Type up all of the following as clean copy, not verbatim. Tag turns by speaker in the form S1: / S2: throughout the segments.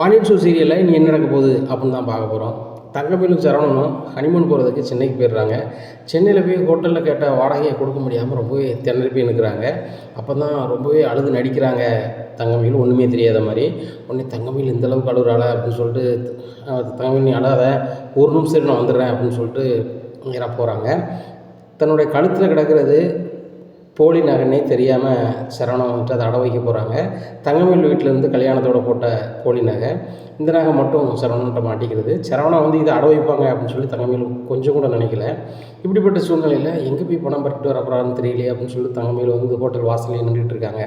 S1: Pandian store சீரியலில் இனி என்ன நடக்க போகுது அப்படின்னு தான் பார்க்க போகிறோம். தங்கமயிலும் சரவணனும் ஹனிமூன் போகிறதுக்கு சென்னைக்கு போயிடுறாங்க. சென்னையில் போய் ஹோட்டலில் கேட்ட வாடகையை கொடுக்க முடியாமல் ரொம்பவே திணறி போய் நிற்கிறாங்க. அப்போ தான் ரொம்பவே அழுது நடிக்கிறாங்க தங்கமயில், ஒன்றுமே தெரியாத மாதிரி. உடனே தங்கமயில் இந்தளவுக்கு அழுகுறாள அப்படின்னு சொல்லிட்டு, தங்கமயில் நீ அழாத, ஒரு நிமிஷம் நான் வந்துடுறேன் அப்படின்னு சொல்லிட்டு நேராக போகிறாங்க. தன்னுடைய கழுத்தில் கிடக்கிறது போலி நகைன்னே தெரியாமல் சரவணன் வந்துட்டு அதை அடை வைக்க போகிறாங்க. தங்கமயில் வீட்டிலேருந்து கல்யாணத்தோடு போட்ட போலி நகை, இந்த நகை மட்டும் சரவணன்கிட்ட மாட்டிக்கிறது. சரவணன் வந்து இதை அடை வைப்பாங்க அப்படின்னு சொல்லி தங்கமயில் கொஞ்சம் கூட நினைக்கல. இப்படிப்பட்ட சூழ்நிலையில் எங்கே போய் பணம் பறிட்டு வரப்போறான்னு தெரியலையே அப்படின்னு சொல்லி தங்கமயில் வந்து ஹோட்டல் வாசலையே நின்றுட்டு இருக்காங்க.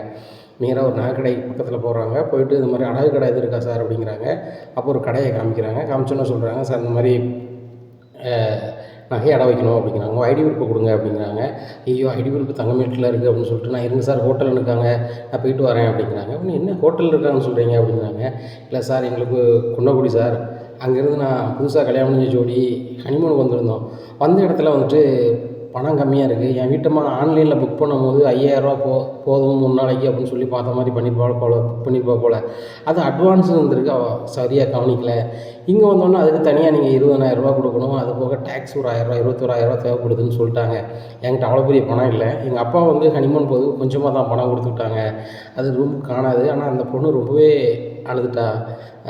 S1: நேராக ஒரு நகை கடை பக்கத்தில் போகிறாங்க. போயிட்டு இந்த மாதிரி அடகு கடை எது இருக்கா சார் அப்படிங்கிறாங்க. அப்போ ஒரு கடையை காமிக்கிறாங்க. காமிச்சோன்னு சொல்கிறாங்க, சார் இந்த மாதிரி நகையை அடை வைக்கணும் அப்படிங்கிறாங்க. ஐடி ப்ரூஃபை கொடுங்க அப்படிங்கிறாங்க. ஐயோ, ஐடி ப்ரூஃப் தங்கமயிலில் இருக்குது அப்படின்னு சொல்லிட்டு, நான் இருங்க சார் ஹோட்டலில் இருக்காங்க, நான் போயிட்டு வரேன் அப்படிங்கிறாங்க. என்ன ஹோட்டலில் இருக்காங்கன்னு சொல்கிறீங்க அப்படிங்கிறாங்க. இல்லை சார், எங்களுக்கு குன்னக்குடி சார், அங்கேருந்து நான் புதுசாக கல்யாணம் முடிஞ்ச ஜோடி ஹனிமூனுக்கு வந்திருந்தோம். வந்த இடத்துல வந்துட்டு பணம் கம்மியாக இருக்குது. என் வீட்டம்மா ஆன்லைனில் புக் பண்ணும்போது 5000 போதும் 3 நாளைக்கு அப்படின்னு சொல்லி பார்த்த மாதிரி புக் பண்ணியிருப்பா போல். அது அட்வான்ஸ் வந்துருக்கு, அவள் சரியாக கவனிக்கலை. இங்கே வந்தோன்னா அதுக்கு தனியாக நீங்கள் 20000 கொடுக்கணும். அது போக டேக்ஸ் ஒரு 1000 21,000 தேவைப்படுதுன்னு சொல்லிட்டாங்க. என்கிட்ட அவ்வளோ பெரிய பணம் இல்லை. எங்கள் அப்பா வந்து ஹனிமூன் போது கொஞ்சமாக தான் பணம் கொடுத்துக்கிட்டாங்க. அது ரூமுக்கு காணாது. ஆனால் அந்த பொண்ணு ரொம்பவே அழுதுட்டா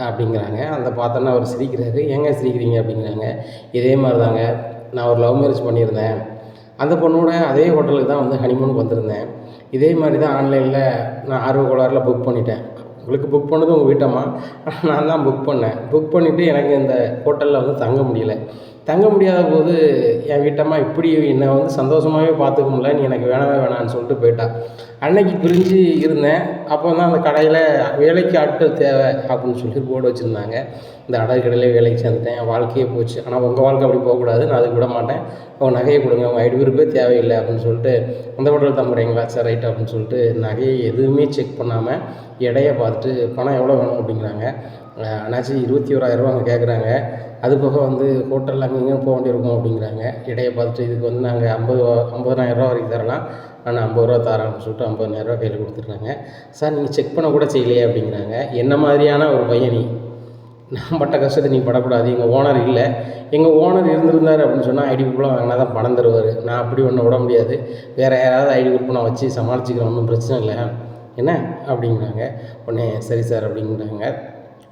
S1: அப்படிங்கிறாங்க. அந்த பார்த்தோன்னா அவர் சிரிக்கிறாரு. ஏங்க சிரிக்கிறீங்க அப்படிங்கிறாங்க. இதே மாதிரி தாங்க, நான் ஒரு லவ் மேரேஜ் பண்ணியிருந்தேன். அந்த பொண்ணோட அதே ஹோட்டலுக்கு தான் வந்து ஹனிமூனுக்கு வந்திருந்தேன். இதே மாதிரி தான் ஆன்லைனில் நான் ஆர்வ கோளாறில் புக் பண்ணிட்டேன். உங்களுக்கு புக் பண்ணது உங்கள் வீட்டம்மா, நான் தான் புக் பண்ணேன். புக் பண்ணிவிட்டு எனக்கு இந்த ஹோட்டலில் வந்து தங்க முடியாத போது என் வீட்டம்மா இப்படி என்னை வந்து சந்தோஷமாகவே பார்த்துக்க முடியல, நீ எனக்கு வேணவே வேணான்னு சொல்லிட்டு போயிட்டா. அன்னைக்கு பிரிஞ்சு இருந்தேன். அப்போ தான் அந்த கடையில் வேலைக்கு ஆட்கள் தேவை அப்படின்னு சொல்லி போர்டு வச்சுருந்தாங்க. இந்த அடகு கடையிலே வேலைக்கு சேர்ந்துட்டேன். என் வாழ்க்கையே போச்சு. ஆனால் உங்கள் வாழ்க்கை அப்படி போகக்கூடாது, நான் அதுக்கு விட மாட்டேன். உங்கள் நகையை கொடுங்க, உங்கள் ஐடி ப்ரூஃபே தேவையில்லை அப்படின்னு சொல்லிட்டு, அந்த ஹோட்டல் தம்புறீங்களா சார், ரைட் அப்படின்னு சொல்லிட்டு நகையை எதுவுமே செக் பண்ணாமல் எடையை பார்த்துட்டு பணம் எவ்வளோ வேணும் அப்படிங்கிறாங்க. ஆனாச்சு 21,000 அங்கே கேட்குறாங்க. அது போக வந்து ஹோட்டலில் அங்கே இங்கேயும் போக வேண்டியிருக்கும் அப்படிங்கிறாங்க. இடையை பார்த்துட்டு இதுக்கு வந்து நாங்கள் 50,000 வரைக்கும் தரலாம், ஆனால் 50 தரேன் அப்படின்னு சொல்லிட்டு 50,000 கையில் கொடுத்துருக்காங்க. சார், நீங்கள் செக் பண்ண கூட செய்யலையே அப்படிங்கிறாங்க. என்ன மாதிரியான ஒரு பையன் நீ? நான் பட்ட கஷ்டத்தை நீ படக்கூடாது. எங்கள் ஓனர் இல்லை, எங்கள் ஓனர் இருந்திருந்தார் அப்படின்னு சொன்னால் ஐடி ப்ரூஃப்லாம் வாங்கினா தான் பணம் தருவார். நான் அப்படி ஒன்று விட முடியாது. வேறு யாராவது ஐடி ப்ரூஃப் நான் வச்சு சமாளிச்சிக்கிறேன், ஒன்றும் பிரச்சனை இல்லை என்ன அப்படிங்கிறாங்க. உடனே சரி சார் அப்படிங்கிறாங்க.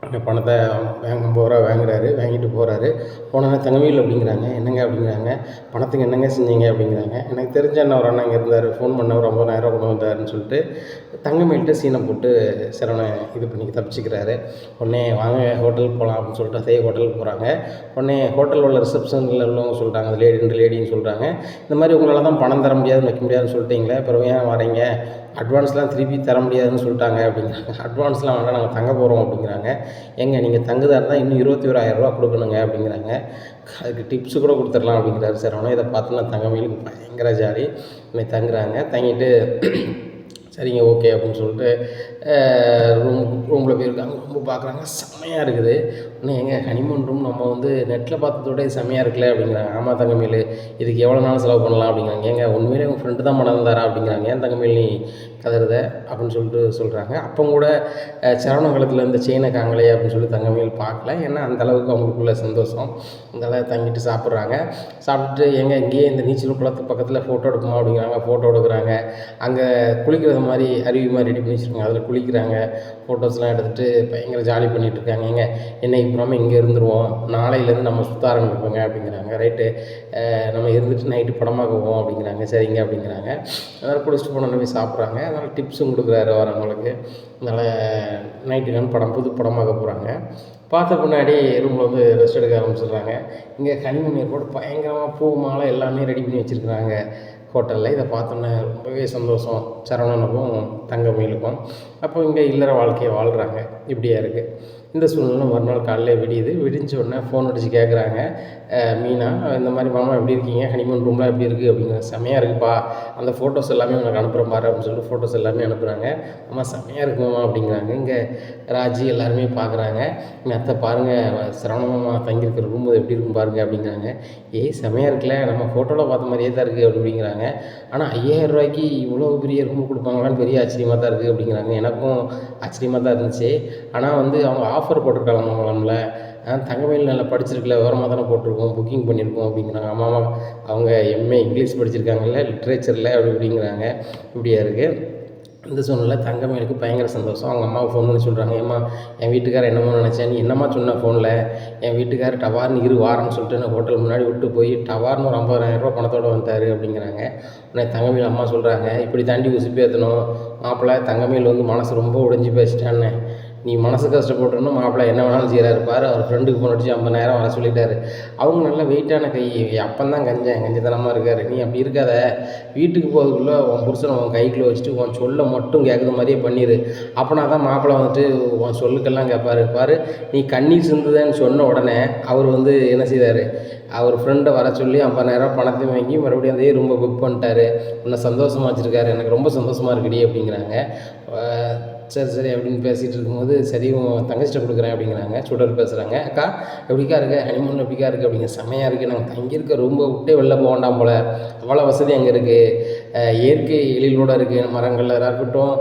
S1: அந்த பணத்தை 50 வாங்குறாரு. வாங்கிட்டு போகிறாரு. போனோன்னே தங்கமயில் அப்படிங்கிறாங்க. என்னங்க அப்படிங்கிறாங்க. பணத்துக்கு என்னங்க செஞ்சீங்க அப்படிங்கிறாங்க. எனக்கு தெரிஞ்ச அண்ணன் ஒரு அண்ணன் இங்கே இருந்தார், ஃபோன் பண்ணவர் 50,000 கொண்டு வந்தாருன்னு சொல்லிட்டு தங்கமயில்கிட்ட சீனை போட்டு சரவணன் இது பண்ணி தப்பிச்சிக்கிறாரு. உடனே வாங்க ஹோட்டலுக்கு போகலாம் அப்படின்னு சொல்லிட்டு அதே ஹோட்டலுக்கு போகிறாங்க. உடனே ஹோட்டலில் உள்ள ரிசப்ஷனில் உள்ளவங்க சொல்கிறாங்க, அந்த 2 லேடின்னு சொல்கிறாங்க, இந்த மாதிரி உங்களால் தான் பணம் தர முடியாதுன்னு வைக்க முடியாதுன்னு சொல்லிட்டீங்களே, அப்புறம் ஏன் வரீங்க, அட்வான்ஸ்லாம் திருப்பி தர முடியாதுன்னு சொல்லிட்டாங்க அப்படிங்கிறாங்க. அட்வான்ஸ்லாம் வேண்டாம், நாங்கள் தங்க போகிறோம் அப்படிங்கிறாங்க. ஏங்க நீங்கள் தங்குதா இருந்தால் இன்னும் 21,000 கொடுக்கணுங்க அப்படிங்கிறாங்க. அதுக்கு டிப்ஸு கூட கொடுத்துடலாம் அப்படிங்கிறாரு சரவணன். இதை பார்த்தோன்னா தங்கமயிலுக்கு பயங்கர ஜாலி. தங்குறாங்க. தங்கிட்டு சரிங்க ஓகே அப்படின்னு சொல்லிட்டு ரூமில் போயிருக்காங்க. ரொம்ப பார்க்குறாங்க, செம்மையாக இருக்குது. இன்னும் எங்கள் ஹனிமூன் ரூம் நம்ம வந்து நெட்டில் பார்த்ததோட செம்மையாக இருக்குல்ல அப்படிங்கிறாங்க. ஆமாம் தங்கமயில், இதுக்கு எவ்வளோ நாள் செலவு பண்ணலாம் அப்படிங்கிறாங்க. ஏங்க உண்மையிலே உங்கள் ஃப்ரெண்டு தான் பணம் தந்தாரா அப்படிங்கிறாங்க. ஏன் தங்கமயில் நீ கதறுத அப்படின்னு சொல்லிட்டு சொல்கிறாங்க. அப்போ கூட சரவண காலத்தில் இந்த செயினை காங்கலையே அப்படின்னு சொல்லி தங்கமயில் பார்க்கல. ஏன்னா அந்தளவுக்கு அவங்களுக்குள்ள சந்தோஷம். அதனால் தங்கிட்டு சாப்பிட்றாங்க. சாப்பிட்டுட்டு எங்கே இங்கேயே இந்த நீச்சல் குளத்துக்கு பக்கத்தில் ஃபோட்டோ எடுக்குமா அப்படிங்கிறாங்க. ஃபோட்டோ எடுக்கிறாங்க. அங்கே குளிக்கிறது மாதிரி அருவி மாதிரி ரெடி பண்ணி வச்சுருக்காங்க. அதில் குளிக்கிறாங்க. ஃபோட்டோஸ்லாம் எடுத்துகிட்டு பயங்கர ஜாலி பண்ணிகிட்ருக்காங்க. ஏங்க என்னைக்கு அப்புறமா இங்கே இருந்துருவோம், நாளையிலேருந்து நம்ம சுற்ற ஆரம்பிப்போங்க அப்படிங்கிறாங்க. ரைட்டு, நம்ம இருந்துட்டு நைட்டு படமாக போவோம் அப்படிங்கிறாங்க. சரிங்க அப்படிங்கிறாங்க. அதனால் குளிச்சுட்டு போனோன்னு போய் சாப்பிட்றாங்க. அதனால் டிப்ஸும் கொடுக்குறாரு வரவங்களுக்கு. அதனால் நைட்டுக்கான படம் புது படமாக போகிறாங்க. பார்த்த பின்னாடி ரூமில் வந்து ரெஸ்ட் எடுக்க ஆரம்பிச்சிடுறாங்க. இங்கே ஹனிமூன் ஏர்போர்ட் பயங்கரமாக பூ மாலை எல்லாமே ரெடி பண்ணி வச்சுருக்குறாங்க ஹோட்டலில். இதை பார்த்தோன்னே ரொம்பவே சந்தோஷம் சரவணனுக்கும் தங்கமயிலுக்கும். அப்போ இங்கே இல்லற வாழ்க்கையை வாழ்கிறாங்க. இப்படியா இருக்குது இந்த சூழ்நிலை. மறுநாள் காலையில் விடிஞ்ச உடனே ஃபோன் அடித்து கேட்குறாங்க, மீனா இந்த மாதிரி மாமா எப்படி இருக்கீங்க, ஹனிமூன் ரூம்லாம் எப்படி இருக்குது அப்படிங்கிற. செம்மையாக இருக்குப்பா, அந்த ஃபோட்டோஸ் எல்லாமே உனக்கு அனுப்புகிறேன் பாரு அப்படின்னு சொல்லிட்டு ஃபோட்டோஸ் எல்லாமே அனுப்புகிறாங்க. அம்மா செம்மையாக இருக்குமாம்மா அப்படிங்கிறாங்க. இங்கே ராஜி எல்லாருமே பார்க்குறாங்க. எங்கள் அத்தை பாருங்கள், சரவணமாமா தங்கியிருக்கிற ரூம் எப்படி இருக்கும் பாருங்கள் அப்படிங்கிறாங்க. செம்மையாக இருக்குல்ல, நம்ம ஃபோட்டோவில் பார்த்த மாதிரியே தான் இருக்குது அப்படிங்கிறாங்க. ஆனால் 5000 இவ்வளோ பெரிய ரூம் கொடுப்பாங்களான்னு பெரிய ஆச்சரியமாக தான் இருக்குது அப்படிங்கிறாங்க. எனக்கும் ஆச்சரியமாக தான் இருந்துச்சு. ஆனால் வந்து அவங்க ஆஃபர் போட்டிருக்காங்களாம்ல, தங்கமயில் நல்லா படிச்சிருக்குல்ல, விவரமா தானே போட்டிருக்கோம், புக்கிங் பண்ணியிருக்கோம் அப்படிங்கிறாங்க. ஆமாம், அவங்க எம்ஏ இங்கிலீஷ் படிச்சிருக்காங்கல்ல, லிட்ரேச்சரில் அப்படி இப்படிங்கிறாங்க. இப்படியா இருக்குது. இந்த சூழ்நிலையில் தங்கமயிலுக்கு பயங்கர சந்தோஷம். அவங்க அம்மாவுக்கு ஃபோன் பண்ணி சொல்கிறாங்க, ஏம்மா என் வீட்டுக்காரர் என்னமோ நினச்சேன், நீ என்னம்மா சொன்ன ஃபோனில், என் வீட்டுக்காரர் டவார்னு வாரன்னு சொல்லிட்டு நான் ஹோட்டல் முன்னாடி விட்டு போய் டவார்னு ஒரு 50,000 பணத்தோடு வந்துட்டார் அப்படிங்கிறாங்க. உடனே தங்கமயில் அம்மா சொல்கிறாங்க, இப்படி தாண்டி உசுப்பேற்றணும் மாப்பிள்ளை, தங்கமயில் வந்து மனசு ரொம்ப உடைஞ்சி பேசிட்டான்னு, நீ மனசு கஷ்டப்பட்டுருன்னு மாப்பிள்ளை என்ன வேணாலும் செய்கிறாரு பாரு, அவர் ஃப்ரெண்டுக்கு ஃபோன் அடிச்சு 50,000 வர சொல்லிட்டாரு. அவங்க நல்லா வெயிட்டான கை, அப்பந்தான் கஞ்சத்தனமாக இருக்கார். நீ அப்படி இருக்காத, வீட்டுக்கு போகிறதுக்குள்ளே உன் புருஷனை உன் கைக்குள்ளே வச்சுட்டு உன் சொல்ல மட்டும் கேட்குற மாதிரியே பண்ணிடு. அப்போனா தான் மாப்பிள்ளை வந்துட்டு உன் சொல்லுக்கெல்லாம் கேட்பாரு. பாரு, நீ கண்ணீர் சிந்துதேன்னு சொன்ன உடனே அவர் வந்து என்ன செய்தார், அவர் ஃப்ரெண்டை வர சொல்லி 50,000 பணத்தையும் வாங்கி மறுபடியும் அதே ரூமை புக் பண்ணிட்டாரு. உன்னை சந்தோஷமாக வச்சுருக்காரு, எனக்கு ரொம்ப சந்தோஷமாக இருக்குடி அப்படிங்கிறாங்க. சரி அப்படின்னு பேசிகிட்டு இருக்கும்போது, சரி உன் தங்கச்சிட்ட கொடுக்குறேன் அப்படிங்கிறாங்க. சுடர் பேசுகிறாங்க, அக்கா எப்படிக்கா இருக்கு, ஹனிமூன் எப்படிக்கா இருக்குது அப்படிங்க. செம்மையாக இருக்குது, நாங்கள் தங்கியிருக்க ரூம்பை விட்டே வெளில போக வேண்டாம் போல், அவ்வளோ வசதி அங்கே இருக்குது, இயற்கை எழிலோடு இருக்குது, மரங்களாக இருக்கட்டும்,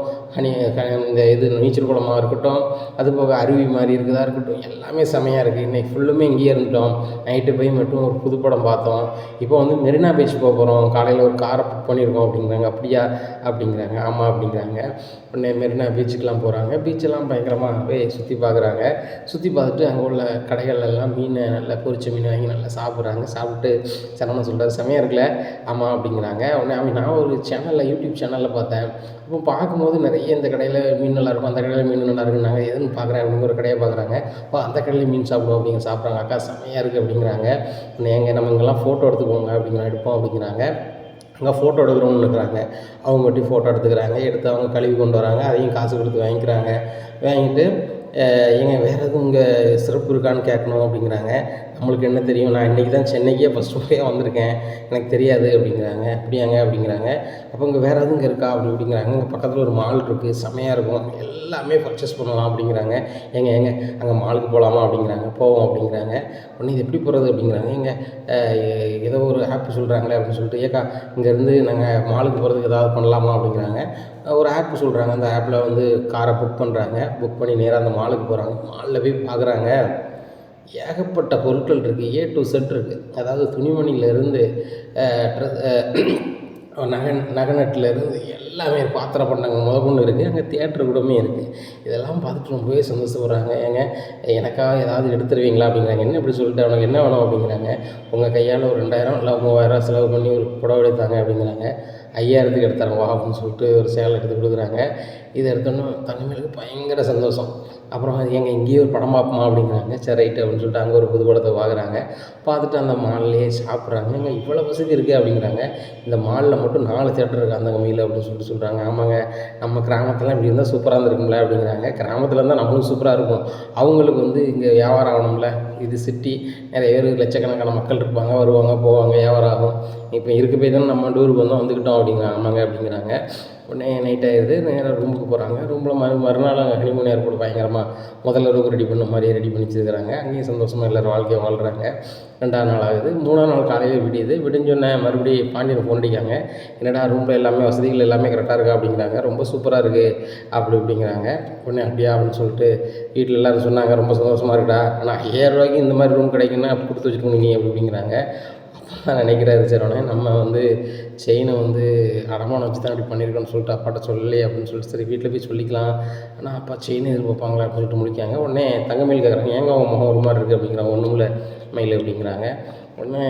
S1: இந்த நீச்சல் குளமாக இருக்கட்டும், அது போக அருவி மாதிரி இருக்குதா இருக்கட்டும், எல்லாமே செம்மையாக இருக்குது. இன்றைக்கி ஃபுல்லுமே இங்கேயே இருந்துட்டோம், நைட்டு போய் மட்டும் ஒரு புதுப்படம் பார்த்தோம், இப்போ வந்து மெரினா பீச் போக போகிறோம், காலையில் ஒரு காரை புக் பண்ணியிருக்கோம் அப்படிங்கிறாங்க. அப்படியா அப்படிங்கிறாங்க. ஆமாம் அப்படிங்கிறாங்க. உடனே மெரினா பீச்சுக்கெலாம் போகிறாங்க. பீச்செல்லாம் பயங்கரமாகவே சுற்றி பார்க்குறாங்க. சுற்றி பார்த்துட்டு அங்கே உள்ள கடைகள்லாம் மீன் நல்லா பொரிச்ச மீன் வாங்கி நல்லா சாப்பிட்றாங்க. சாப்பிட்டு சரவணன் சொல்கிறார், செம்மையாக இருக்குல்ல. ஆமாம் அப்படிங்கிறாங்க. உடனே நான் ஒரு சேனலில், யூடியூப் சேனலில் பார்த்தேன். இப்போ பார்க்கும்போது நிறைய இந்த கடையில் மீன் நல்லாயிருக்கும், அந்த கடையில் மீன் நல்லா இருக்குன்னாங்க. எதுன்னு பார்க்குறேன் அப்படிங்கிற ஒரு கடையை பார்க்குறாங்க. அந்த கடையில் மீன் சாப்பிடுவோம் அப்படிங்க. சாப்பிட்றாங்க. அக்கா செம்மையாக இருக்குது அப்படிங்கிறாங்க. எங்கள் நம்ம இங்கெல்லாம் ஃபோட்டோ எடுத்துக்கோங்க அப்படிங்கிற எடுப்போம் அப்படிங்கிறாங்க. அங்கே ஃபோட்டோ எடுக்கிறவங்க இருக்கிறாங்க. அவங்க மட்டும் ஃபோட்டோ எடுத்துக்கிறாங்க. எடுத்து அவங்க கழுவி கொண்டு வராங்க. அதையும் காசு கொடுத்து வாங்கிக்கிறாங்க. வாங்கிட்டு ஏங்க வேறு எதுவும் இங்கே சிறப்பு இருக்கான்னு கேட்கணும் அப்படிங்கிறாங்க. நம்மளுக்கு என்ன தெரியும், நான் இன்றைக்கி தான் சென்னைக்கே ஃபஸ்ட்டு முறையாக வந்திருக்கேன், எனக்கு தெரியாது அப்படிங்கிறாங்க. அப்படியாங்க அப்படிங்கிறாங்க. அப்போ இங்கே வேறு எதுவும் இங்கே இருக்கா அப்படிங்கிறாங்க. இங்கே பக்கத்தில் ஒரு மால் இருக்குது, செம்மையாக இருக்கும், எல்லாமே பர்ச்சேஸ் பண்ணலாம் அப்படிங்கிறாங்க. ஏங்க அங்கே மாலுக்கு போகலாமா அப்படிங்கிறாங்க. போவோம் அப்படிங்கிறாங்க. உடனே இது எப்படி போகிறது அப்படிங்கிறாங்க. இங்கே ஏதோ ஒரு ஆப் சொல்கிறாங்களே அப்படின்னு சொல்லிட்டு, ஏக்கா இங்கேருந்து நாங்கள் மாலுக்கு போகிறதுக்கு ஏதாவது பண்ணலாமா அப்படிங்கிறாங்க. ஒரு ஆப் சொல்கிறாங்க. அந்த ஆப்பில் வந்து காரை புக் பண்ணுறாங்க. புக் பண்ணி நேராக அந்த மாலுக்கு போகிறாங்க. மாலில் போய் பார்க்குறாங்க, ஏகப்பட்ட பொருட்கள் இருக்குது, A to Z இருக்குது. அதாவது துணிமணியிலேருந்து நகநட்டிலேருந்து எல்லாமே பாத்திர பண்டங்கள் முதற்கொண்டு இருக்குது. அங்கே தியேட்டர் கூடமே இருக்குது. இதெல்லாம் பார்த்துட்டு ரொம்பவே சந்தோஷப்படுறாங்க. ஏங்க எனக்காக ஏதாவது எடுத்துருவீங்களா அப்படிங்கிறாங்க. என்ன இப்படி சொல்லிட்டு, அவனுக்கு என்ன வேணும் அப்படிங்கிறாங்க. உங்கள் கையால் ஒரு 2,000 இல்லை 3,000 செலவு பண்ணி ஒரு புடவை எடுத்தாங்க அப்படிங்கிறாங்க. 5,000க்கு எடுத்தாங்க வா அப்படின்னு சொல்லிட்டு ஒரு சேலை எடுத்து கொடுக்குறாங்க. இதை எடுத்தோன்னே தங்கமயிலுக்கு பயங்கர சந்தோஷம். அப்புறம் ஏங்க இங்கேயே ஒரு படம் பார்ப்போமா அப்படிங்கிறாங்க. சரி ரைட்டு அப்படின்னு சொல்லிட்டு அங்கே ஒரு புது படத்தை பார்க்குறாங்க. பார்த்துட்டு அந்த மால்லையே சாப்பிட்றாங்க. ஏங்க இவ்வளோ வசதி இருக்குது அப்படிங்கிறாங்க. இந்த மாலில் மட்டும் 4 தியேட்டர் இருக்குது அந்த கம்மியில் அப்படின்னு சொல்லிட்டு சொல்கிறாங்க. ஆமாங்க, நம்ம கிராமத்தில் இப்படி இருந்தால் சூப்பராக இருந்திருக்கும்ல அப்படிங்கிறாங்க. கிராமத்தில் இருந்தால் நம்மளும் சூப்பராக இருக்கும், அவங்களுக்கு வந்து இங்கே வியாபாரம் ஆகணும்ல, இது சிட்டி, நிறைய பேர் லட்சக்கணக்கான மக்கள் இருப்பாங்க, வருவாங்க போவாங்க, வியாபாரம் ஆகும். இப்போ இருக்க போய் தானே நம்ம டூருக்கு வந்துக்கிட்டோம் அப்படிங்கிறாங்க. ஆமாங்க அப்படிங்கிறாங்க. உடனே நைட் ஆகிடுது, நேராக ரூமுக்கு போகிறாங்க. ரூமில் மறுநாள் ஹனிமூன் ஏர்போர்ட் பயங்கரமாக முதல்ல ரூம் ரெடி பண்ண மாதிரியே ரெடி பண்ணி வச்சுருக்கிறாங்க. அங்கேயும் சந்தோஷமாக எல்லோரும் வாழ்க்கையை வாழ்கிறாங்க. 2ஆவது நாள் ஆகுது. 3ஆவது நாள் காலையில் விடியுது. விடிஞ்சோடனே மறுபடியும் பாண்டியனை ஃபோன் அடிக்காங்க. என்னடா ரூமில் எல்லாமே வசதிகள் எல்லாமே கரெக்டாக இருக்கா அப்படிங்கிறாங்க. ரொம்ப சூப்பராக இருக்குது அப்படி இப்படிங்கிறாங்க. உடனே அப்படியா அப்படின்னு சொல்லிட்டு வீட்டில் எல்லோரும் சொன்னாங்க, ரொம்ப சந்தோஷமாக இருக்குடா, ஆனால் 5,000 இந்த மாதிரி ரூம் கிடைக்குன்னா கொடுத்து வச்சுருக்கணும் நீ அப்படி இப்படிங்கிறாங்க. அப்போ தான் நினைக்கிறாரு சரவணன், நம்ம வந்து செயினை வந்து அடமானம் வச்சு தான் அப்படி பண்ணியிருக்கோன்னு சொல்லிட்டு அப்பாட்ட சொல்லலையே அப்படின்னு சொல்லிட்டு, சரி வீட்டில் போய் சொல்லிக்கலாம், ஆனால் அப்பா செயின் எதிர்பார்ப்பாங்களா அப்படின்னு சொல்லிட்டு முடிக்காங்க. உடனே தங்கமயில் கேட்குறாங்க, ஏங்க அவங்க முகம் ஒரு மாதிரி இருக்குது அப்படிங்கிறாங்க. ஒன்றும் இல்லை மயில் அப்படிங்கிறாங்க. உடனே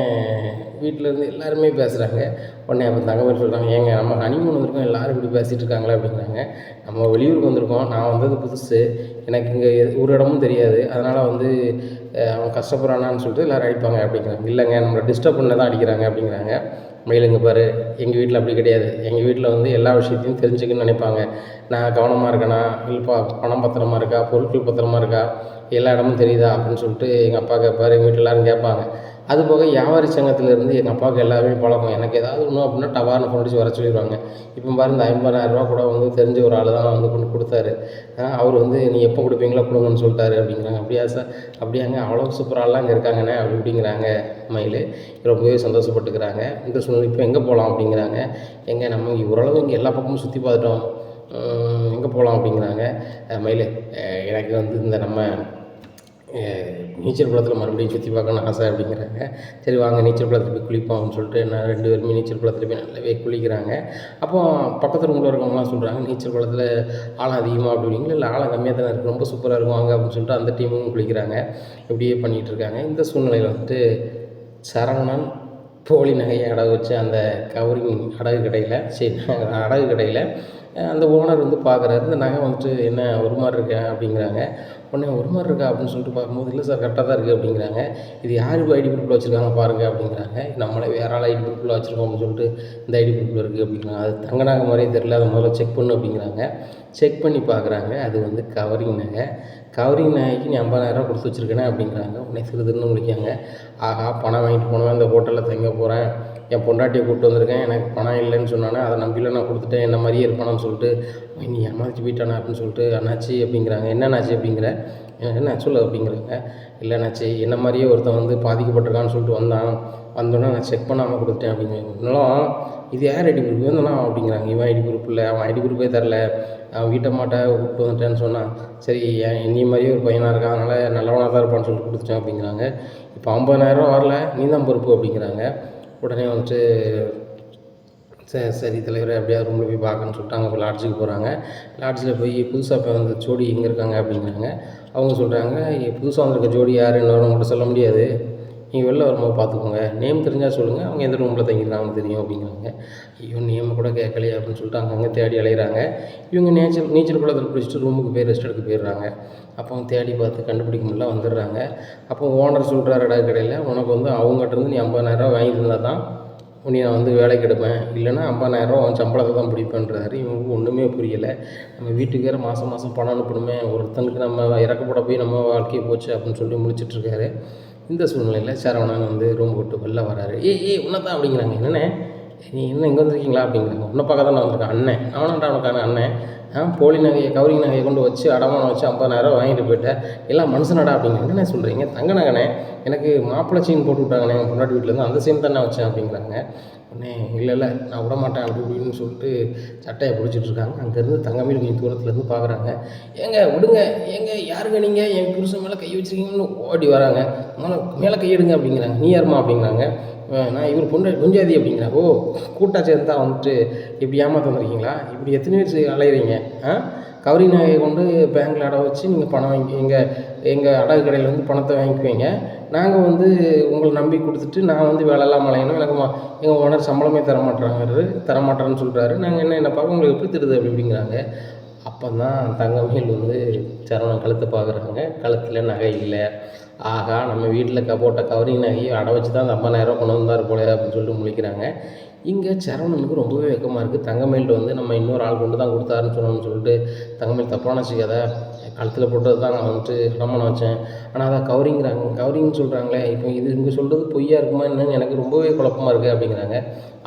S1: வீட்டிலேருந்து எல்லாருமே பேசுகிறாங்க. உடனே அப்போ தங்கமயில் சொல்கிறாங்க, ஏங்க நம்ம ஹனிமூன் வந்திருக்கோம், எல்லோரும் இப்படி பேசிகிட்டு இருக்காங்களே அப்படிங்கிறாங்க. நம்ம வெளியூருக்கு வந்திருக்கோம், நான் வந்தது புதுசு, எனக்கு இங்கே ஒரு இடமும் தெரியாது, அதனால் வந்து அவன் கஷ்டப்படுறானான்னு சொல்லிட்டு எல்லோரும் அடிப்பாங்க அப்படிங்கிறாங்க. இல்லைங்க நம்மளை டிஸ்டர்ப் பண்ண தான் அடிக்கிறாங்க அப்படிங்கிறாங்க. மயிலுங்க பாரு, எங்கள் வீட்டில் அப்படி கிடையாது, எங்கள் வீட்டில் வந்து எல்லா விஷயத்தையும் தெரிஞ்சுக்கணும்னு நினைப்பாங்க. நான் கவனமாக இருக்கேனா, இல்லைப்பா பணம் பத்திரமா இருக்கா, பொருட்கள் பத்திரமா இருக்கா, எல்லா இடமும் தெரியுதா அப்படின்னு சொல்லிட்டு எங்கள் அப்பா கேட்பார், எங்கள் வீட்டில் எல்லோரும் கேட்பாங்க. அதுபோக வியாபாரி சங்கத்திலேருந்து எங்கள் அப்பாவுக்கு எல்லாமே பழக்கம். எனக்கு ஏதாவது ஒன்று அப்படின்னா டவார்னு ஃபோன் அடிச்சு வர சொல்லிடுவாங்க. இப்போ பாரு இந்த 50,000 கூட வந்து தெரிஞ்ச ஒரு ஆள் தான் வந்து கொண்டு கொடுத்தாரு. அவர் வந்து நீ எப்போ கொடுப்பீங்களோ கொடுங்கன்னு சொல்லிட்டாரு அப்படிங்கிறாங்க. அப்படியா சார், அப்படியாங்க, அவ்வளோ சூப்பர் ஆள்லாம் இங்கே இருக்காங்கண்ணே அப்படி இப்படிங்கிறாங்க. மயில் ரொம்பவே சந்தோஷப்பட்டுக்கிறாங்க. இந்த சூழ்நிலை இப்போ எங்கே போகலாம் அப்படிங்கிறாங்க. எங்கே நம்ம ஓரளவு இங்கே எல்லா பக்கமும் சுற்றி பார்த்துட்டோம், எங்கே போகலாம் அப்படிங்கிறாங்க. மயில் எனக்கு வந்து இந்த நம்ம நீச்சல் குளத்தில் மறுபடியும் சுற்றி பார்க்கணுன்னு ஆசை அப்படிங்கிறாங்க. சரி வாங்க நீச்சல் குளத்துல போய் குளிப்போம் அப்படின்னு சொல்லிட்டு நான் 2 பேருமே நீச்சல் குளத்துல போய் நல்லாவே குளிக்கிறாங்க. அப்போ பக்கத்து ரூமில் இருக்கவங்கலாம் சொல்கிறாங்க, நீச்சல் குளத்துல ஆழம் அதிகமாக அப்படி இப்படிங்களா, இல்லை ஆழம் கம்மியாக தானே இருக்குது, ரொம்ப சூப்பராக இருக்கும் வாங்க அப்படின்னு சொல்லிட்டு அந்த டீமும் குளிக்கிறாங்க. இப்படியே பண்ணிகிட்டு இருக்காங்க. இந்த சூழ்நிலையில் வந்துட்டு சரவணன் போலி நகையை அடகு வச்சு அந்த கவரிங் அடகு கடையில் அந்த ஓனர் வந்து பார்க்குறாரு. இந்த நகை வந்துட்டு என்ன ஒரு மாதிரி இருக்கா அப்படிங்கிறாங்க. உடனே ஒரு மாதிரி இருக்கா அப்படின்னு சொல்லிட்டு பார்க்கும்போது, இல்லை சார் கரெக்டாக தான் இருக்குது அப்படிங்கிறாங்க. இது யார் ஐடி ப்ரூஃபில் வச்சுருக்காங்க பாருங்கள் அப்படிங்கிறாங்க. நம்மளே வேறு ஆள் ஐடி ப்ரூஃபில் வச்சுருக்கோம் அப்படின்னு சொல்லிட்டு இந்த ஐடி ப்ரூஃபில் இருக்குது அப்படிங்கிறாங்க. அது தங்க நகை மாதிரியே தெரியல, அதை முதல்ல செக் பண்ணு அப்படிங்கிறாங்க. செக் பண்ணி பார்க்குறாங்க, அது வந்து கவரிங் நகை. கவரிங் நகைக்கு நீ 50,000 கொடுத்து வச்சுருக்கேனே அப்படிங்கிறாங்க. உடனே திருன்னு முடிக்காங்க. ஆகா பணம் வாங்கிட்டு போனவன் இந்த ஹோட்டலில் தங்க போகிறேன், என் பொண்டாட்டியை கூப்பிட்டு வந்திருக்கேன், எனக்கு பணம் இல்லைன்னு சொன்னானே, அதை நம்பியில் நான் கொடுத்துட்டேன், என்ன மாதிரியே இருப்பானான்னு சொல்லிட்டு நீ ஏமாற்றி போயிட்டானா அப்படின்னு சொல்லிட்டு அண்ணாச்சி அப்படிங்கிறாங்க. என்ன அண்ணாச்சி அப்படிங்கிற, என்ன சொல்லு அப்படிங்கிறாங்க. இல்லை அண்ணாச்சி என்ன மாதிரியே ஒருத்தன் வந்து பாதிக்கப்பட்டிருக்கான்னு சொல்லிட்டு வந்தோடனே நான் செக் பண்ணாமல் கொடுத்துட்டேன் அப்படிங்கிறாங்க. இருந்தாலும் இது யார் ஐடி ப்ரூஃப் வந்தோன்னா அப்படிங்கிறாங்க. இவன் ஐடி ப்ரூஃப் இல்லை, அவன் ஐடி ப்ரூஃபே தரல, அவன் வீட்டை மாட்டை கூப்பிட்டு வந்துட்டேன்னு சொன்னான். சரி நீ மாதிரியே ஒரு பையனாக இருக்கான், அதனால் நல்லவனாக தான் இருப்பான்னு சொல்லிட்டு கொடுத்துட்டேன் அப்படிங்கிறாங்க. இப்போ 50,000 வரல, நீ தான் பொறுப்பு அப்படிங்கிறாங்க. உடனே வந்துட்டு சரி தலைவரை எப்படியாவது ரூமில் போய் பார்க்கணுன்னு சொல்லிட்டு அங்கே போய் லாட்ஜுக்கு போகிறாங்க. லாட்ஜில் போய் புதுசாக இப்போ அந்த ஜோடி எங்கே இருக்காங்க அப்படிங்கிறாங்க. அவங்க சொல்கிறாங்க, புதுசாக வந்திருக்க ஜோடி யார் இன்னொரு உங்கள்கிட்ட சொல்ல முடியாது, நீங்கள் வெளில வரும்போது பார்த்துக்கோங்க, நேம் தெரிஞ்சால் சொல்லுங்கள், அவங்க எந்த ரூமில் தங்கியிருக்காங்கன்னு தெரியும் அப்படிங்கிறாங்க. ஐயோ நேம் கூட கேட்கலையே அப்படின்னு சொல்லிட்டு அங்கங்கே தேடி அலைகிறாங்க. இவங்க நீச்சல் குளத்தில் பிடிச்சிட்டு ரூமுக்கு போய் ரெஸ்ட் எடுக்க போயிடுறாங்க. அப்போ தேடி பார்த்து கண்டுபிடிக்க முடியல, வந்துடுறாங்க. அப்போ ஓனர் சொல்கிறாரு இடம் கடையில், உனக்கு வந்து அவங்ககிட்டருந்து நீ 50,000 வாங்கி இருந்தால் தான் உன்னை நான் வந்து வேலைக்கு எடுப்பேன், இல்லைன்னா 50,000 அவன் சம்பளத்தை தான் பிடிப்பேன்றாரு. இவங்களுக்கு ஒன்றுமே புரியலை. நம்ம வீட்டுக்கு வேறு மாதம் மாதம் அனுப்பணுமே, ஒருத்தனுக்கு நம்ம இறக்கப்பட போய் நம்ம வாழ்க்கையை போச்சு அப்படின்னு சொல்லி முழிச்சிட்ருக்காரு. இந்த சூழ்நிலையில் சரவணன் வந்து ரூம் விட்டு வெளில வராரு. ஏய் உன்னை தான் அப்படிங்கிறாங்க. என்னண்ணே நீ என்ன இங்கே வந்திருக்கீங்களா அப்படிங்கிறாங்க. உன்னை பார்க்க தான் நான் வந்திருக்கேன். அண்ணன் அவனண்டா அவனுக்கான அண்ணன், போலி நகையை கவரிங் நகையை கொண்டு வச்சு அடமானம் வச்சு 50,000 வாங்கிட்டு போயிட்டேன், எல்லாம் மனுஷனடா அப்படிங்க. என்னென்ன சொல்கிறீங்க, தங்க நகைண்ணே, எனக்கு மாப்பிள்ளை சீன் போட்டு விட்டாங்கண்ணே எங்கள் பொண்டாட்டி வீட்டிலேருந்து, அந்த சீன் தானே வச்சேன் அப்படிங்கிறாங்க. உடனே இல்லை நான் விட மாட்டேன் அப்படி இப்படின்னு சொல்லிட்டு சட்டையை பிடிச்சிட்ருக்காங்க. அங்கேருந்து தங்கமேல் கொஞ்சம் தூரத்துலேருந்து பார்க்குறாங்க. ஏங்க விடுங்க, ஏங்க யாருங்க நீங்கள், என் புருஷன் மேலே கை வச்சுருக்கீங்கன்னு ஓடி வராங்க. மேலே கையெடுங்க அப்படிங்கிறாங்க. நீ யாருமா அப்படிங்கிறாங்க. நான் இவர் குஞ்சாதி அப்படிங்கிறேன். ஓ கூட்டா சேர்ந்தா வந்துட்டு இப்படி ஏமாற்ற வந்துருக்கீங்களா, இப்படி எத்தனை பேர் அலையிறீங்க, கவரி நகையை கொண்டு பேங்க்கில் அடை வச்சு நீங்கள் பணம் வாங்கி எங்கள் அடகு கடையில் வந்து பணத்தை வாங்கிக்குவீங்க, நாங்கள் வந்து உங்களை நம்பி கொடுத்துட்டு நான் வந்து வேலையெல்லாம் அலையணும், எனக்கு எங்கள் ஓனர் சம்பளமே தரமாட்டேன்னு சொல்கிறாரு, நாங்கள் என்ன பார்க்க உங்களுக்கு எப்படி தெரியுது அப்படி இப்படிங்கிறாங்க. அப்போ தான் தங்கமேல் வந்து சரவணன் கழுத்தை பார்க்குறாங்க. கழுத்தில் நகை இல்லை. ஆகா நம்ம வீட்டில் போட்ட கவரிங் நகையை அடை வச்சு தான் அந்த 50,000 கொண்டு வந்தார் போல அப்படின்னு சொல்லிட்டு முழிக்கிறாங்க. இங்கே சரவணனுக்கு ரொம்பவே வெக்கமாக இருக்குது. தங்கமேல்கிட்ட வந்து நம்ம இன்னொரு ஆள் கொண்டு தான் கொடுத்தாருன்னு சொன்னோம்னு சொல்லிட்டு, தங்கமேல் தப்பான வச்சுக்காத, கழுத்தில் போட்டது தான் நான் வந்துட்டு அடமானம் வச்சேன், ஆனால் அதை கவரிங்னு சொல்கிறாங்களே, இப்போ இது இங்கே சொல்கிறது பொய்யா இருக்குமா என்னன்னு எனக்கு ரொம்பவே குழப்பமாக இருக்குது அப்படிங்கிறாங்க.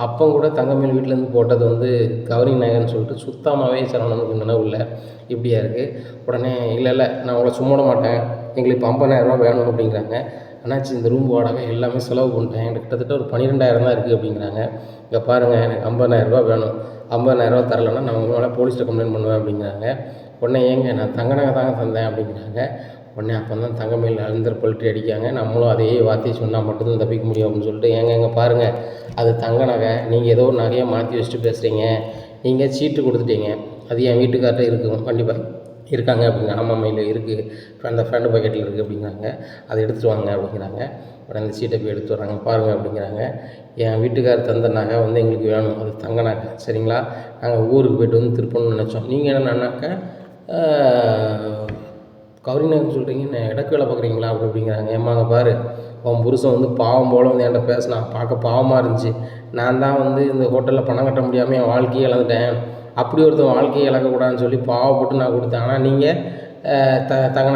S1: அப்போ கூட தங்கமேல் வீட்டிலேருந்து போட்டது வந்து கவரிங் நகைன்னு சொல்லிட்டு சுத்தமாகவே சரவணனுக்கு நினைவு இல்லை. இப்படியா இருக்குது. உடனே இல்லை நான் உங்களை சும்மா விட மாட்டேன், எங்களுக்கு இப்போ 50,000 வேணும் அப்படிங்கிறாங்க. அண்ணாச்சி இந்த ரூம் வாடகை எல்லாமே செலவு பண்ணிட்டேன், எனக்கு கிட்டத்தட்ட ஒரு 12,000 தான் இருக்குது அப்படிங்கிறாங்க. இங்கே பாருங்கள் எனக்கு 50,000 வேணும், 50,000 தரலைன்னா நான் உங்கள் மேலே போலீஸில் கம்ப்ளைண்ட் பண்ணுவேன் அப்படிங்கிறாங்க. உடனே ஏங்க நான் தங்க நகை தாங்க தந்தேன் அப்படிங்கிறாங்க. உடனே அப்போ தான் தங்கமேல் அழுந்தர் பல்ட்டி அடிக்காங்க. நம்மளும் அதே வார்த்தையை சொன்னால் மட்டும்தான் தப்பிக்க முடியும் அப்படின்னு சொல்லிட்டு, ஏங்க பாருங்கள் அது தங்க நகை, நீங்கள் ஏதோ ஒரு நகையை மாற்றி வச்சுட்டு பேசுகிறீங்க, நீங்கள் சீட்டு கொடுத்துட்டீங்க, அது என் வீட்டுக்கார்ட்ட இருக்கும் கண்டிப்பாக இருக்காங்க அப்படிங்க. ஆமாம் இல்லை இருக்குது, அந்த ஃப்ரெண்டு பாக்கெட்டில் இருக்குது அப்படிங்கிறாங்க. அதை எடுத்துகிட்டு வாங்க அப்படிங்கிறாங்க. உடனே அந்த சீட்டை போய் எடுத்து வராங்க. பாருங்கள் அப்படிங்கிறாங்க. என் வீட்டுக்கார் தந்த நகை வந்து எங்களுக்கு வேணும், அது தங்க நகை சரிங்களா, நாங்கள் ஊருக்கு போய்ட்டு வந்து திருப்பணும்னு நினச்சோம், நீங்கள் என்னன்னாக்கா கவரிங் நகைன்னு சொல்கிறீங்க, நான் இடக்கு வேலை பார்க்குறீங்களா அப்படிங்கிறாங்க. ஏம்மாங்க பாரு, அவன் புருஷன் வந்து பாவம் போல் வந்து என்கிட்ட பேசினான், பார்க்க பாவமாக இருந்துச்சு, நான் தான் வந்து இந்த ஹோட்டலில் பணம் கட்ட முடியாமல் என் வாழ்க்கையை இழந்துட்டேன், அப்படி ஒருத்தன் வாழ்க்கையை இழக்கக்கூடாதுன்னு சொல்லி பாவப்பட்டு நான் கொடுத்தேன், ஆனால் நீங்கள் தங்க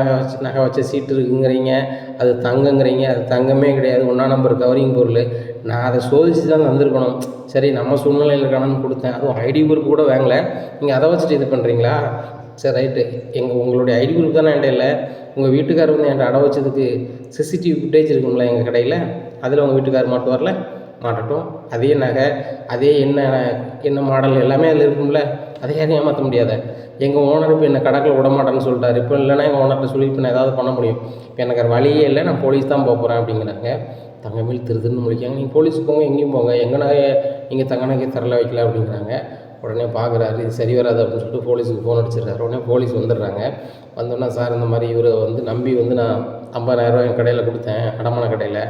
S1: நகை வச்ச சீட்டு இருக்குங்கிறீங்க, அது தங்கங்கிறீங்க, அது தங்கமே கிடையாது, 1ஆம் நம்பர் கவரிங் பொருள், நான் அதை சோதிச்சு தான் தந்திருக்கணும், சரி நம்ம சூழ்நிலையில் இருக்கானு கொடுத்தேன், அதுவும் ஐடி ப்ரூஃப் கூட வாங்கலை, நீங்கள் அதை வச்சுட்டு இது பண்ணுறீங்களா, சரி ரைட்டு, உங்களுடைய ஐடி ப்ரூஃப் தானே என்கிட்ட இல்லை, உங்கள் வீட்டுக்கார் வந்து என்கிட்ட அடை வச்சதுக்கு சிசிடிவி ஃபுட்டேஜ் இருக்குங்களா எங்கள் கடையில், அதில் உங்கள் வீட்டுக்கார் மாட்டு வரல, மாட்டட்டும், அதே நகை அதே என்ன மாடல் எல்லாமே அதில் இருக்கும்ல, அதை யாரும் ஏமாற்ற முடியாத. எங்கள் ஓனர் இப்போ என்னை கணக்கில் விட மாட்டேன்னு சொல்லிட்டாரு. இப்போ இல்லைன்னா எங்கள் ஓனர்கிட்ட சொல்லி இப்போ நான் ஏதாவது பண்ண முடியும். இப்போ எனக்கு வேறு வழியே இல்லை, நான் போலீஸ் தான் போகிறேன் அப்படிங்கிறாங்க. தங்கமயில் திருன்னு முழிக்காங்க. நீங்கள் போலீஸுக்கு போங்க, எங்கேயும் போங்க, எங்கள் நகையை நீங்கள் தங்க நகையை தரல வைக்கல அப்படிங்கிறாங்க. உடனே பார்க்குறாரு, இது சரி வராது அப்படின்னு சொல்லிட்டு போலீஸுக்கு ஃபோன் அடிச்சிடுறாரு. உடனே போலீஸ் வந்துடுறாங்க. வந்தோடனே, சார் இந்த மாதிரி இவரை வந்து நம்பி வந்து நான் 50,000 என் கடையில் கொடுத்தேன், அடமான கடையில்.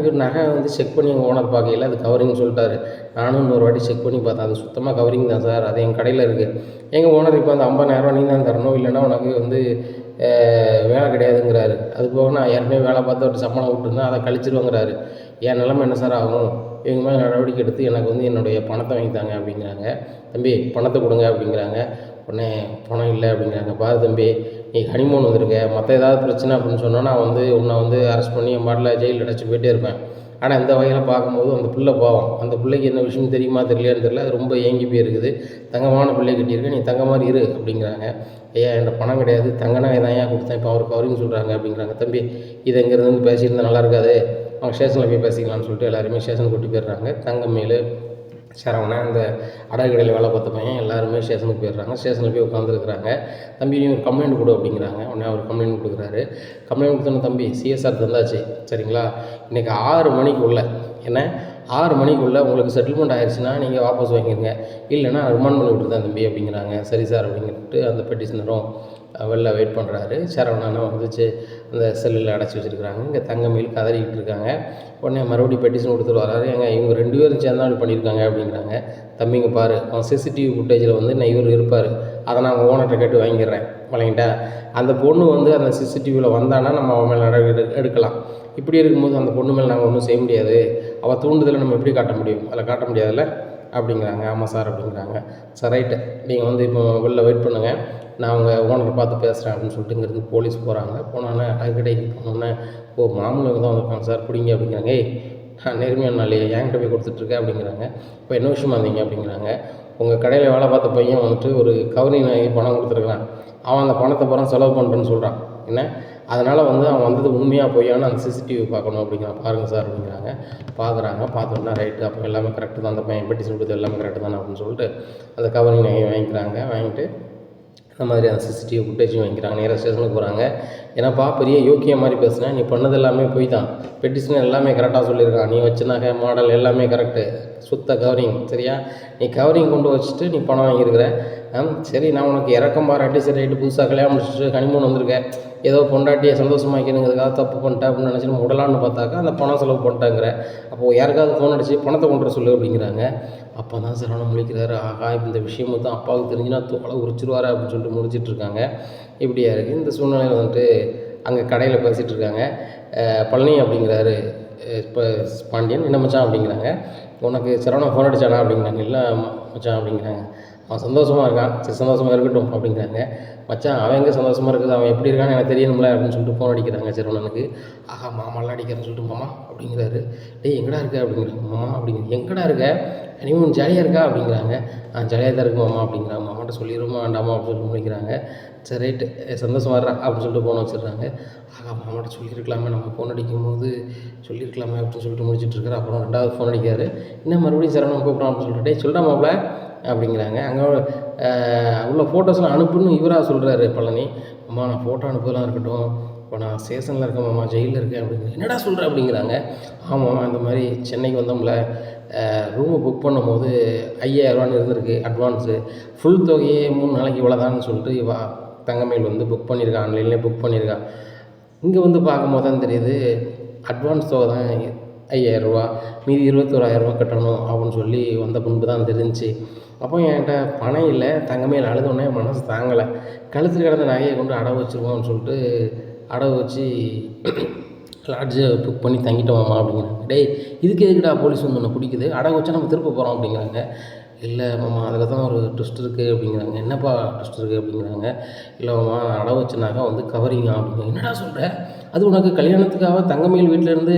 S1: இவர் நகை வந்து செக் பண்ணி எங்கள் ஓனர் பார்க்கையில் அது கவரிங்னு சொல்லிட்டாரு. நானும் இன்னொரு வாட்டி செக் பண்ணி பார்த்தேன், அது சுத்தமாக கவரிங் தான் சார், அது என் கடையில் இருக்குது. எங்கள் ஓனர் இப்போ அந்த 50,000 நீ தான் தரணும், இல்லைன்னா உனக்கு வந்து வேலை கிடையாதுங்கிறாரு. அது போக நான் ஏற்கனவே வேலை பார்த்து ஒரு சம்பளம் விட்டுருந்தேன், அதை கழிச்சிருவாங்கிறாரு. என் நிலமை என்ன சார் ஆகும்? இவங்க மேலே நடவடிக்கை எடுத்து எனக்கு வந்து என்னுடைய பணத்தை வாங்கித்தாங்க அப்படிங்கிறாங்க. தம்பி பணத்தை கொடுங்க அப்படிங்கிறாங்க. உடனே பணம் இல்லை அப்படிங்கிறாங்க. பாரு தம்பி, நீ ஹனிமூன் வந்திருக்க, மற்ற ஏதாவது பிரச்சனை அப்படின்னு சொன்னால் நான் வந்து உன்னை வந்து அரெஸ்ட் பண்ணி என் பாட்டில் ஜெயிலில் அடைச்சி போயிட்டே இருப்பேன். ஆனால் இந்த வகையில் பார்க்கும்போது அந்த பிள்ளை பாவம், அந்த பிள்ளைக்கு என்ன விஷயம் தெரியுமா தெரியலையான்னு தெரியல, அது ரொம்ப ஏங்கி போயிருக்குது. தங்கமான பிள்ளை கட்டியிருக்கேன், நீ தங்க மாதிரி இரு அப்படிங்கிறாங்க. ஐயா என்கிட்ட பணம் கிடையாது, தங்க நகை தான் ஏன் கொடுத்தேன், இப்போ அவர் கவரிங் சொல்கிறாங்க அப்படிங்கிறாங்க. தம்பி இது எங்கேருந்து பேசியிருந்தால் நல்லா இருக்காது, அவங்க ஸ்டேஷனில் போய் பேசிக்கலாம்னு சொல்லிட்டு எல்லாருமே ஸ்டேஷனுக்கு கூட்டி போயிடுறாங்க. தங்கமேல், சரவணன், அந்த அடகு கடையில் வேலை பார்த்த பையன் எல்லாருமே ஸ்டேஷனுக்கு போயிடுறாங்க. ஸ்டேஷனில் போய் உட்காந்துருக்குறாங்க. தம்பி நீ ஒரு கம்ப்ளைண்ட் கொடு அப்படிங்கிறாங்க. உடனே அவர் கம்ப்ளைண்ட் கொடுக்குறாரு. கம்ப்ளைண்ட் கொடுத்தோன்னே, தம்பி சிஎஸ்ஆர் தந்தாச்சு சரிங்களா, இன்றைக்கி 6 மணிக்குள்ளே என்ன 6 மணிக்குள்ளே உங்களுக்கு செட்டில்மெண்ட் ஆயிடுச்சுன்னா நீங்கள் வாபஸ் வாங்கிடுங்க, இல்லைன்னா ரிமாண்ட் பண்ணி விட்டுருந்தேன் தம்பி அப்படிங்கிறாங்க. சரி சார் அப்படின்ட்டு அந்த பெட்டிஷனரும் வெளில வெயிட் பண்ணுறாரு. சரவணனும் வந்துச்சு அந்த செல்லில் அடைச்சி வச்சுருக்குறாங்க. இங்கே தங்கமயில் கதறிக்கிட்டு இருக்காங்க. உடனே மறுபடியும் பெட்டிஷன் கொடுத்துட்டு வராரு. ஏங்க இவங்க 2 பேரும் சேர்ந்தாலும் பண்ணியிருக்காங்க அப்படிங்கிறாங்க. தம்பிங்க பாரு, அவன் சிசிடிவி ஃபுட்டேஜில் வந்து நான் இவர் இருப்பார், அதை நான் அவங்க ஓனர்கிட்ட கேட்டு வாங்கிடுறேன் வழங்கிட்டா. அந்த பொண்ணு வந்து அந்த சிசிடிவியில் வந்தானா நம்ம அவன் மேலே நடவடிக்கை எடுக்கலாம். இப்படி இருக்கும்போது அந்த பொண்ணு மேலே நாங்கள் ஒன்றும் செய்ய முடியாது, அவள் தூண்டுதலை நம்ம எப்படி காட்ட முடியும், அதில் காட்ட முடியாதுல்ல அப்படிங்கிறாங்க. ஆமாம் சார் அப்படிங்கிறாங்க. சார் ரைட்டு, நீங்கள் வந்து இப்போ வெளில வெயிட் பண்ணுங்கள், நான் அவங்க ஓனரை பார்த்து பேசுகிறேன் அப்படின்னு சொல்லிட்டு இங்கேருந்து போலீஸ் போகிறாங்க. போனோன்னே அகடைக்கு போனோன்னே, ஓ மாமூல் தான் வந்திருக்காங்க சார் பிடிங்க அப்படிங்கிறாங்க. ஏய் நான் நேர்மையான நாள் என்கிட்ட போய் கொடுத்துட்ருக்கேன் அப்படிங்கிறாங்க. இப்போ என்ன விஷயமா இருந்தீங்க அப்படிங்கிறாங்க. உங்கள் கடையில் வேலை பார்த்த பையன் வந்துட்டு ஒரு கவரிங் நகை பணம் கொடுத்துருக்குறான், அவன் அந்த பணத்தை பூரா செலவு பண்ணுறேன்னு சொல்கிறான் என்ன, அதனால் வந்து அவன் வந்தது உண்மையாக போயான்னு அந்த சிசிடிவி பார்க்கணும் அப்படிங்கிறான். பாருங்கள் சார் அப்படிங்கிறாங்க. பார்க்குறாங்க. பார்த்தோன்னா ரைட்டு, அப்போ எல்லாமே கரெக்டு தான், அந்த பையன் பெட்டிஷன் கொடுத்து எல்லாமே கரெக்டு தானே அப்படின்னு சொல்லிட்டு அந்த கவரிங் நகையை வாங்கிக்கிறாங்க. வாங்கிட்டு அந்த மாதிரி அந்த சிசிடிவி ஃபுட்டேஜும் வாங்கிக்கிறாங்க. நேராக ஸ்டேஷனுக்கு போகிறாங்க. ஏன்னாப்பா பெரிய யோக்கிய மாதிரி பேசுனேன், நீ பண்ணது எல்லாமே போய் தான், பெட்டிஷன் எல்லாமே கரெக்டாக சொல்லியிருக்கான், நீ வச்ச நகை மாடல் எல்லாமே கரெக்டு, சுத்த கவரிங் சரியா, நீ கவரிங் கொண்டு வச்சுட்டு நீ பணம் வாங்கியிருக்கிற. சரி நான் உனக்கு இறக்கம் பாராட்டி சரி ரைட்டு, புதுசாக கல்யாணம் முடிச்சுட்டு ஹனிமூன் வந்திருக்கேன், ஏதோ பொண்டாட்டியை சந்தோஷமாக்கிறதுக்காக தப்பு பண்ணிட்டேன் அப்படின்னு நினச்சி நம்ம விடலான்னு பார்த்தாக்கா அந்த பணம் செலவு பண்ணிட்டேங்கிற, அப்போது யாருக்காவது ஃபோன் அடித்து பணத்தை கொண்டு வர சொல்லு அப்படிங்கிறாங்க. அப்போ தான் சரவணன் முழிக்கிறாரு. ஆகா இப்போ இந்த விஷயம் தான் அப்பாவுக்கு தெரிஞ்சுன்னா தோலை உரிச்சிருவாரு அப்படின்னு சொல்லிட்டு முடிச்சிட்ருக்காங்க. இப்படியா இருக்குது இந்த சூழ்நிலையில் வந்துட்டு அங்கே கடையில் பேசிகிட்டு இருக்காங்க. பழனி அப்படிங்கிறாரு இப்போ பாண்டியன், என்ன மச்சான் அப்படிங்கிறாங்க. உனக்கு சரவணன் ஃபோன் அடித்தானா அப்படிங்கிறாங்க. இல்லை மச்சான் அப்படிங்கிறாங்க. அவன் சந்தோஷமாக இருக்கான், சரி சந்தோஷமாக இருக்கட்டும் அப்படிங்கிறாங்க. மச்சான் அவன் எங்கே சந்தோஷமாக இருக்குது, அவன் எப்படி இருக்கான்னு எனக்கு தெரியணும்ல அப்படின்னு சொல்லிட்டு ஃபோன் அடிக்கிறாங்க சரவணனுக்கு. ஆகா மாமாலாம் அடிக்கிறேன்னு சொல்லிட்டு மாமா அப்படிங்கிறாரு. டேய் எங்கடா இருக்க அப்படிங்கிறாங்க. மாமா அப்படிங்கிற எங்கடா இருக்க, ஹனிமூன் ஜாலியாக இருக்கா அப்படிங்கிறாங்க. ஜாலியாக தான் இருக்கு மாமா அப்படிங்கிறாங்க. மாமாட்ட சொல்லிடுமா வேண்டாமா அப்படின்னு சொல்லிட்டு முடிக்கிறாங்க. சரி ரைட்டு சந்தோஷம் வர்றா அப்படின்னு சொல்லிட்டு ஃபோன் வச்சிடுறாங்க. ஆகா மாமாட்ட சொல்லியிருக்கலாமே, நம்ம ஃபோன் அடிக்கும்போது சொல்லியிருக்கலாமே அப்படின்னு சொல்லிட்டு முடிச்சிட்ருக்காரு. அப்புறம் 2வது ஃபோன் அடிக்காரு. இன்னும் மறுபடியும் சரவணன் கூப்பிட்றான் அப்படின்னு சொல்லிட்டு, டேய் சொல்கிறா மாப்பிள்ள அப்படிங்கிறாங்க. அங்கே உள்ள ஃபோட்டோஸ்லாம் அனுப்புன்னு இவராக சொல்கிறாரு பழனி. அம்மா நான் ஃபோட்டோ அனுப்புதெல்லாம் இருக்கட்டும், இப்போ நான் ஸ்டேஷனில் இருக்கேன் மாமா, ஜெயிலில் இருக்கேன் அப்படிங்கிறேன். என்னடா சொல்கிறேன் அப்படிங்கிறாங்க. ஆமாம் இந்த மாதிரி சென்னைக்கு வந்தோம்ல, ரூமு புக் பண்ணும்போது 5000 இருந்திருக்கு அட்வான்ஸு, ஃபுல் தொகையே 3 நாளைக்கு இவ்வளோதான்னு சொல்லிட்டு தங்கமயில் வந்து புக் பண்ணியிருக்கான், ஆன்லைன்லேயே புக் பண்ணியிருக்கான். இங்கே வந்து பார்க்கும்போது தான் தெரியுது அட்வான்ஸ் தொகை தான் 5000 மீதி 21,000 கட்டணும் அப்படின்னு சொல்லி வந்த பின்பு தான் தெரிஞ்சிச்சு. அப்போ என்கிட்ட பணம் இல்லை. தங்கமயில் அழுதோடனே மனசு தாங்கலை, கழுத்தில் கிடந்த நகையை கொண்டு அடவு வச்சுருவோம்னு சொல்லிட்டு அடவு வச்சு லாட்ஜை புக் பண்ணி தங்கிட்டோமாம்மா அப்படிங்கிறாங்க. டேய் இதுக்கு எதுக்குடா போலீஸ் வந்து ஒன்று பிடிக்குது, அடகு வச்சா நம்ம திருப்ப போகிறோம் அப்படிங்கிறாங்க. இல்லை மாமா அதில் தான் ஒரு ட்விஸ்ட் இருக்குது அப்படிங்கிறாங்க. என்னப்பா ட்விஸ்ட் இருக்குது அப்படிங்கிறாங்க. இல்லை மாமா நான் அடகு வச்சனாக்கா வந்து கவரிங்கா அப்படிங்கிறாங்க. என்னடா சொல்கிற, அது உனக்கு கல்யாணத்துக்காக தங்கமயில் வீட்டிலேருந்து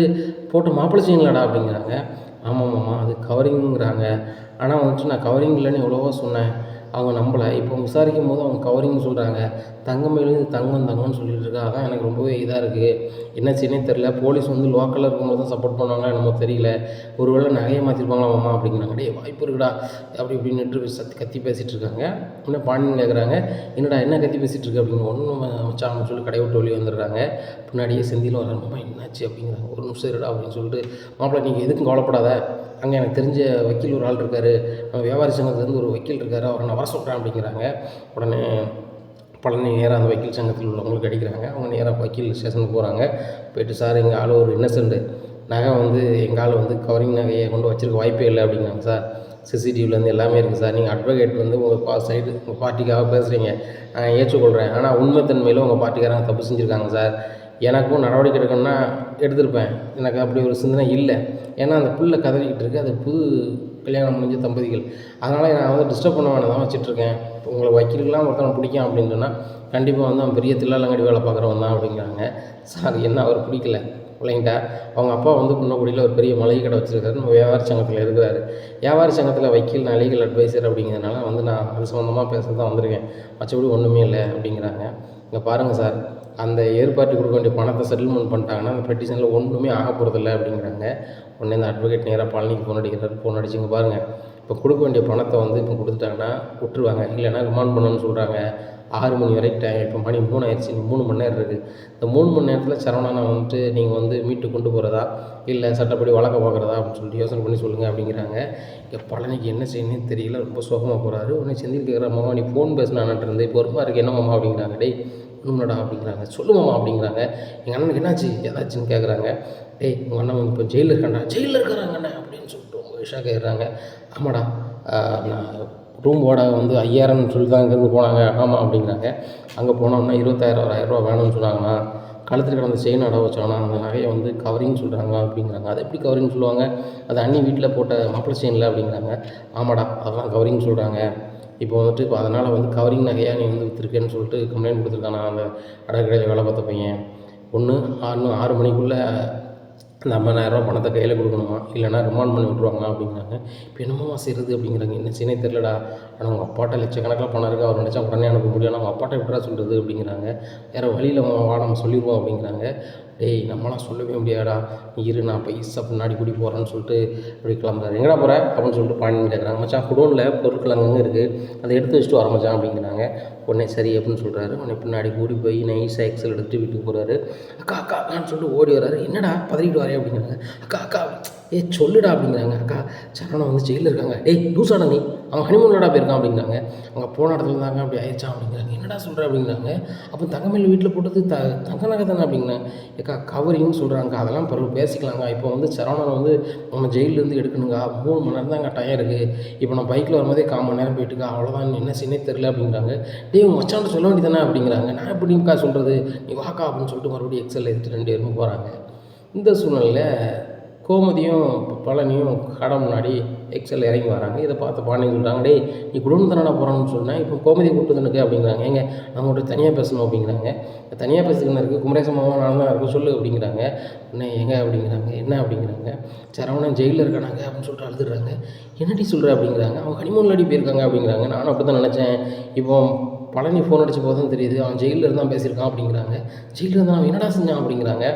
S1: போட்டு மாப்பிள்ளை செய்யுங்களாடா அப்படிங்கிறாங்க. ஆமாம் மாமா அது கவரிங்கிறாங்க, ஆனால் வந்துட்டு நான் கவரிங் இல்லைன்னு எவ்வளவோ சொன்னேன், அவங்க நம்பலை. இப்போ விசாரிக்கும்போது அவங்க கவரிங்னு சொல்கிறாங்க. தங்கமயிலும் இது தங்கம்னு சொல்லிட்டு இருக்காங்க. அதான் எனக்கு ரொம்பவே இதாக இருக்குது. என்ன செய்யணும்னே தெரில. போலீஸ் வந்து லோக்கலில் இருக்கும்போது தான் சப்போர்ட் பண்ணுவாங்களா என்னமோ தெரியல. ஒரு வேளை நகையை மாற்றிருப்பாங்களா மாமா அப்படிங்கிறாங்க. டேய் வாய்ப்பு இருக்குடா அப்படி இப்படின்னுட்டு கத்தி பேசிகிட்டு இருக்காங்க. இன்னும் பாண்டியன் கேட்குறாங்க, என்னடா என்ன கத்தி பேசிகிட்டு இருக்கு அப்படின்னு. ஒன்றும் மச்சான் அப்படின்னு சொல்லி கடையை விட்டு வெளியே வந்துடுறாங்க. பின்னாடியே செந்திலும் வர்றாங்க. மாமா என்னாச்சு அப்படிங்கிறாங்க. ஒரு நிமிஷம் இருடா அப்படின்னு சொல்லிட்டு, மாப்பிள்ளை நீங்கள் எதுக்கும் கவலைப்படாத, அங்கே எனக்கு தெரிஞ்ச வக்கீல் ஒரு ஆள் இருக்கார், நம்ம வியாபாரி சங்கத்துலேருந்து ஒரு வக்கீல் இருக்கார், அவரை நான் வர சொல்கிறேன் அப்படிங்கிறாங்க. உடனே பழனி நேராக அந்த வக்கீல் சங்கத்தில் உள்ளவங்களுக்கு அடிக்கிறாங்க. அவங்க நேராக வக்கீல் ஸ்டேஷனுக்கு போகிறாங்க. போய்ட்டு சார் எங்கள் ஆள் ஒரு இன்னசென்ட்டு, நகை வந்து எங்கள் ஆள் வந்து கவரிங் நகையை கொண்டு வச்சுருக்க வாய்ப்பே இல்லை அப்படிங்கிறாங்க. சார் சிசிடிவிலேருந்து எல்லாமே இருக்குது சார், நீங்கள் அட்வொகேட் வந்து உங்கள் சைடு உங்கள் பார்ட்டிக்காக பேசுகிறீங்க, நான் ஏற்றுக்கொள்கிறேன். ஆனால் உண்மைத்தன்மையில் உங்கள் பார்ட்டிக்காரங்க தப்பு செஞ்சுருக்காங்க சார். எனக்கும் நடவடிக்கை எடுக்கணும்னா எடுத்திருப்பேன், எனக்கு அப்படி ஒரு சிந்தனை இல்லை. ஏன்னா அந்த பிள்ளை கதறிக்கிட்டு இருக்குது, அது புது கல்யாணம் முடிஞ்ச தம்பதிகள், அதனால் நான் வந்து டிஸ்டர்ப் பண்ண வேணாம் தான் வச்சுட்ருக்கேன். இப்போ உங்களை வக்கீலுக்கெலாம் ஒருத்தவங்க பிடிக்கும் அப்படின்னு சொன்னால் கண்டிப்பாக வந்து அவன் பெரிய தில்லாலங்கடி வேலை பார்க்குறவன் தான் அப்படிங்கிறாங்க. சார் என்ன அவர் பிடிக்கல இல்லைங்கட்டா, அவங்க அப்பா வந்து குன்னக்குடியில் ஒரு பெரிய மளிகை கடை வச்சுருக்காரு, நம்ம வியாபாரி சங்கத்தில் இருக்கிறாரு. வியாபாரி சங்கத்தில் வக்கீல் லீகல் அட்வைசர் அப்படிங்கிறதுனால வந்து நான் அது சம்மந்தமாக பேச தான் வந்திருக்கேன், மற்றபடி ஒன்றுமே இல்லை அப்படிங்கிறாங்க. இங்கே பாருங்கள் சார், அந்த ஏற்பாட்டு கொடுக்க வேண்டிய பணத்தை செட்டில்மெண்ட் பண்ணிட்டாங்கன்னா அந்த பெட்டிஷனில் ஒன்றுமே ஆக போகிறதில்ல அப்படிங்கிறாங்க. உடனே இந்த அட்வொகேட் நேராக பழனிக்கு ஃபோன் அடிக்கிறாரு. ஃபோன் அடிச்சுங்க பாருங்கள், இப்போ கொடுக்க வேண்டிய பணத்தை வந்து இப்போ கொடுத்துட்டாங்கன்னா விட்டுருவாங்க, இல்லைன்னா ரிமாண்ட் பண்ணணும்னு சொல்கிறாங்க. 6 மணி வரைக்கும் டைம், இப்போ மணி 3 ஆயிடுச்சு, 3 மணி நேரம் இருக்குது. இந்த 3 மணி நேரத்தில் சரவணனை வந்துட்டு நீங்கள் வந்து மீட்டு கொண்டு போகிறதா இல்லை சட்டப்படி வழக்க பார்க்குறதா அப்படின்னு சொல்லிட்டு யோசனை பண்ணி சொல்லுங்கள் அப்படிங்கிறாங்க. இங்கே பழனிக்கு என்ன செய்யணும்னு தெரியல, ரொம்ப சோகமாக போகிறாரு. உடனே செந்தில் கேட்குற, மாமா நீ ஃபோன் பேசினான்ட்டு இருந்து இப்போ ஒருமா இருக்குது, என்ன மாமா அப்படிங்கிறாங்க. டேய் ஒன்றும்லடா அப்படிங்கிறாங்க. சொல்லுமாமா அப்படிங்கிறாங்க. எங்கள் அண்ணனுக்கு என்னாச்சு ஏதாச்சுன்னு கேட்குறாங்க. டேய் உங்கள் அண்ணன் வந்து இப்போ ஜெயிலில் இருக்காண்டா. ஜெயிலில் இருக்கிறாங்க அண்ணன் அப்படின்னு சொல்லிட்டு ரொம்ப விஷயம் கேட்குறாங்க. ஆமாடா, நான் ரூம் வாடகை வந்து 5000ன்னு சொல்லி தான் இங்கேருந்து போனாங்க. ஆமாம் அப்படிங்கிறாங்க. அங்கே போனோம்னா 20,000 ரூபா வேணும்னு சொன்னாங்கன்னா, கழுத்தில் கிடந்த செயின் அடை வச்சாங்கன்னா அந்த நகையை வந்து கவரிங் சொல்கிறாங்க அப்படிங்கிறாங்க. அது எப்படி கவரிங் சொல்லுவாங்க, அது அண்ணி வீட்டில் போட்ட மாப்பிள்ளை செயினில் அப்படிங்கிறாங்க. ஆமாடா அதெல்லாம் கவரிங் சொல்கிறாங்க. இப்போ வந்துட்டு இப்போ அதனால் வந்து கவரிங் நகையாக நீ வந்து விற்றுருக்கேன்னு சொல்லிட்டு கம்ப்ளைண்ட் கொடுத்துருக்கானா அந்த அடக்கடையில் வேலை பார்த்த பையன். ஒன்று 6 மணிக்குள்ளே அந்த 50,000 பணத்தை கையில் கொடுக்கணுமா, இல்லைனா ரிமாண்ட் பண்ணி விட்ருவாங்களா அப்படிங்கிறாங்க. இப்போ என்னம்மா செய்கிறது அப்படிங்கிறாங்க. என்ன செய்யனே தெரிலடா, ஆனால் அவங்க அப்பாட்ட லட்சக்கணக்கில் பணம் இருக்குது, அவர் நினச்சா உடனே அனுப்ப முடியும், ஆனால் அவங்க அப்பாட்ட விட்றா சொல்கிறது அப்படிங்கிறாங்க. வேறு வழியில் வா நம்ம சொல்லிடுவோம் அப்படிங்கிறாங்க. டேய் நம்மளாம் சொல்லவே முடியாடா, நீ இரு நான் பைசா பின்னாடி கூடி போகிறேன்னு சொல்லிட்டு அப்படி கிளம்புறாரு. எங்கடா போகிற அப்படின்னு சொல்லிட்டு பாண்டியன் கேட்குறாங்க. மச்சான் குடோனில் பொருட்கள் அங்கங்கே இருக்குது, அதை எடுத்து வச்சுட்டு வர மச்சான் அப்படிங்கிறாங்க. உடனே சரி அப்படின்னு சொல்கிறாரு. உடனே பின்னாடி கூடி போய் நைஸாக எக்ஸல் எடுத்துகிட்டு வீட்டுக்கு போகிறாரு. அக்கா அக்கா அக்கான்னு சொல்லிட்டு ஓடி வர்றாரு. என்னடா பதறிட்டு வரேன் அப்படிங்கிறாங்க. அக்கா அக்கா சொல்லுடா அப்படிங்கிறாங்க. அக்கா சரணம் வந்து ஜெயிலில் இருக்காங்க. டேய் லூசாடா நீ, அவன் ஹனிமூனோட போயிருக்கான் அப்படிங்கிறாங்க. அங்கே போன இடத்துல தாங்க அப்படி ஆயிடுச்சான் அப்படிங்கிறாங்க. என்னடா சொல்கிற அப்படிங்கிறாங்க. அப்போ தங்கமயில் வீட்டில் போட்டது தங்க நகை தானே அப்படிங்கிறாங்க. ஏக்கா கவரிங்னு சொல்கிறாங்க, அதெல்லாம் பிறகு பேசிக்கலாங்க. இப்போ வந்து சரவணனை வந்து நம்ம ஜெயிலேருந்து எடுக்கணுங்க, 3 மணி நேரம் தாங்க டைம் இருக்குது. இப்போ நான் பைக்கில் வரும்போதே 1/4 மணி நேரம் போயிட்டுக்கா, அவ்வளோதான் என்ன செய்யனே தெரில அப்படிங்கிறாங்க. டேய் உங்கள் மச்சான்ட்ட சொல்ல வேண்டியதானே அப்படிங்கிறாங்க. நான் எப்படிக்கா சொல்கிறது, நீ வாக்கா அப்படின்னு சொல்லிட்டு மறுபடியும் எக்ஸல் எடுத்துட்டு 2 பேரும் போகிறாங்க. இந்த சூழ்நிலையில் கோமதியும் பழனியும் கடை முன்னாடி எக்ஸல் இறங்கி வராங்க. இதை பார்த்து பாண்டியன் சொல்கிறாங்க. டேய் நீ குடும்பம் தானே போகிறான்னு சொன்னேன், இப்போ கோமதி கூப்பிட்டு எனக்கு அப்படிங்கிறாங்க. ஏங்க நான் உங்கள்கிட்ட தனியாக பேசணும் அப்படிங்கிறாங்க. தனியாக பேசுகிறதுன்னு இருக்குது, குமரேசமாவும் நான் தான் இருக்கும் சொல்லு அப்படிங்கிறாங்க. என்ன ஏங்க அப்படிங்கிறாங்க. என்ன அப்படிங்கிறாங்க. சரவணன் ஜெயிலில் இருக்கானாங்க அப்படின்னு சொல்லிட்டு அழுதுறாங்க. என்னடி சொல்கிற அப்படிங்கிறாங்க. அவங்க ஹனிமூனில் அடி போயிருக்காங்க அப்படிங்கிறாங்க. நானும் அப்படி தான் நினச்சேன். இப்போ பழனி ஃபோன் அடித்த போது தான் தெரியுது அவன் ஜெயிலில் இருந்தான் பேசியிருக்கான் அப்படிங்கிறாங்க. ஜெயிலில் இருந்தான் அவன் என்னடா செஞ்சான் அப்படிங்கிறாங்க.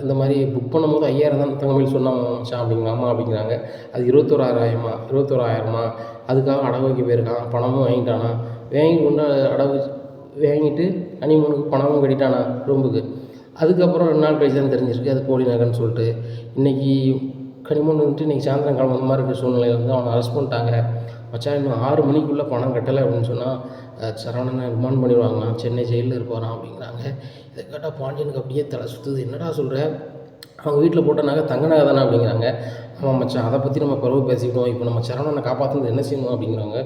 S1: இந்த மாதிரி புக் பண்ணும்போது 5000 தான் தங்கமயில் சொன்னான் மச்சான் அப்படிங்கிறாமா அப்படிங்கிறாங்க. அது 21,000மா அதுக்காக அடகு வைக்க போயிருக்கான், பணமும் வாங்கிட்டானா, வாங்கி கொண்டு அடகு வாங்கிட்டு ஹனிமூனுக்கு பணமும் கட்டிட்டானா ரூமுக்கு. அதுக்கப்புறம் 2 நாள் கழிச்சு தான் தெரிஞ்சிருக்கு அது போலி நகைன்னு சொல்லிட்டு. இன்றைக்கி ஹனிமூன் வந்துட்டு இன்றைக்கி சாயந்தரம் கிளம்புற அந்த மாதிரி இருக்க சூழ்நிலையில் வந்து அவனை அரெஸ்ட் பண்ணிட்டாங்க. மச்சான் இன்னும் 6 மணிக்குள்ளே பணம் கட்டலை அப்படின்னு சொன்னால் சரவணனை ரிமாண்ட் பண்ணிடுவாங்களாம், சென்னை ஜெயிலில் இருப்பாரான் அப்படிங்கிறாங்க. இதை கேட்டால் பாண்டியனுக்கு அப்படியே தலை சுற்றுது. என்னடா சொல்கிற, அவங்க வீட்டில் போட்ட நகை தங்க நகை தானே அப்படிங்கிறாங்க. ஆமாம் மச்சான், அதை பற்றி நம்ம பிறகு பேசிக்கிட்டோம், இப்போ நம்ம சரவணனை காப்பாற்றுறது என்ன செய்யணும் அப்படிங்கிறாங்க.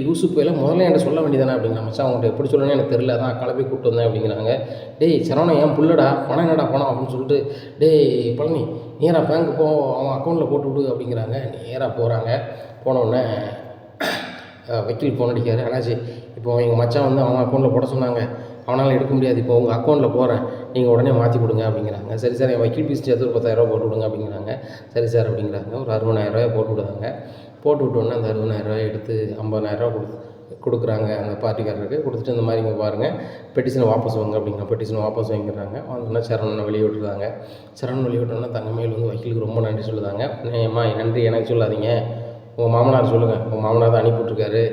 S1: லூசு போயில முதல்ல என்கிட்ட சொல்ல வேண்டியதானே அப்படிங்கிறாங்க. மச்சான் அவங்கள்ட்ட எப்படி சொல்லணும்னு எனக்கு தெரியல, அதான் கிளப்பி கூப்பிட்டு வந்தேன் அப்படிங்கிறாங்க. டேய் சரவணன் ஏன் புள்ளடா, பணம் என்னடா பணம் அப்படின்னு சொல்லிட்டு, டேய் பழனி நேராக பேங்க்கு போ, அவன் அக்கௌண்ட்டில் போட்டு விடு அப்படிங்கிறாங்க. நேராக போகிறாங்க. போனவுடனே வக்கீல் ஃபோன் அடிக்காரு. அண்ணாச்சி இப்போ எங்கள் மச்சான் வந்து அவங்க அக்கௌண்ட்டில் போட சொன்னாங்க, அவனால் எடுக்க முடியாது, இப்போ உங்கள் அக்கௌண்ட்டில் போகிறேன், நீங்கள் உடனே மாற்றி கொடுங்க அப்படிங்கிறாங்க. சரி சார், என் வக்கீல் ஃபீஸ் சேர்த்து ஒரு 10,000 போட்டு விடுங்க அப்படிங்கிறாங்க. சரி சார் அப்படிங்கிறாங்க. ஒரு 60,000 போட்டு விடுவாங்க. போட்டு விட்டோன்னே அந்த 60,000 எடுத்து 50,000 கொடுக்குறாங்க அந்த பார்ட்டிக்காரருக்கு. கொடுத்துட்டு இந்த மாதிரி இங்கே பாருங்கள், பெட்டிஷனை வாபஸ் வாங்க அப்படிங்கிற பெட்டிஷனை வாபஸ் வாங்கிடுறாங்க. வாங்கினா சரவணனை வெளியே விட்டுறாங்க. சரவணன் வெளியே விட்டோன்னா தங்கமயில் வக்கீலுக்கு ரொம்ப நன்றி சொல்லுதாங்க. ஏம்மா நன்றி எனக்கு சொல்லாதீங்க, உங்கள் மாமனார் சொல்லுங்கள், உங்கள் மாமனார் தான் அனுப்பிவிட்ருக்காரு,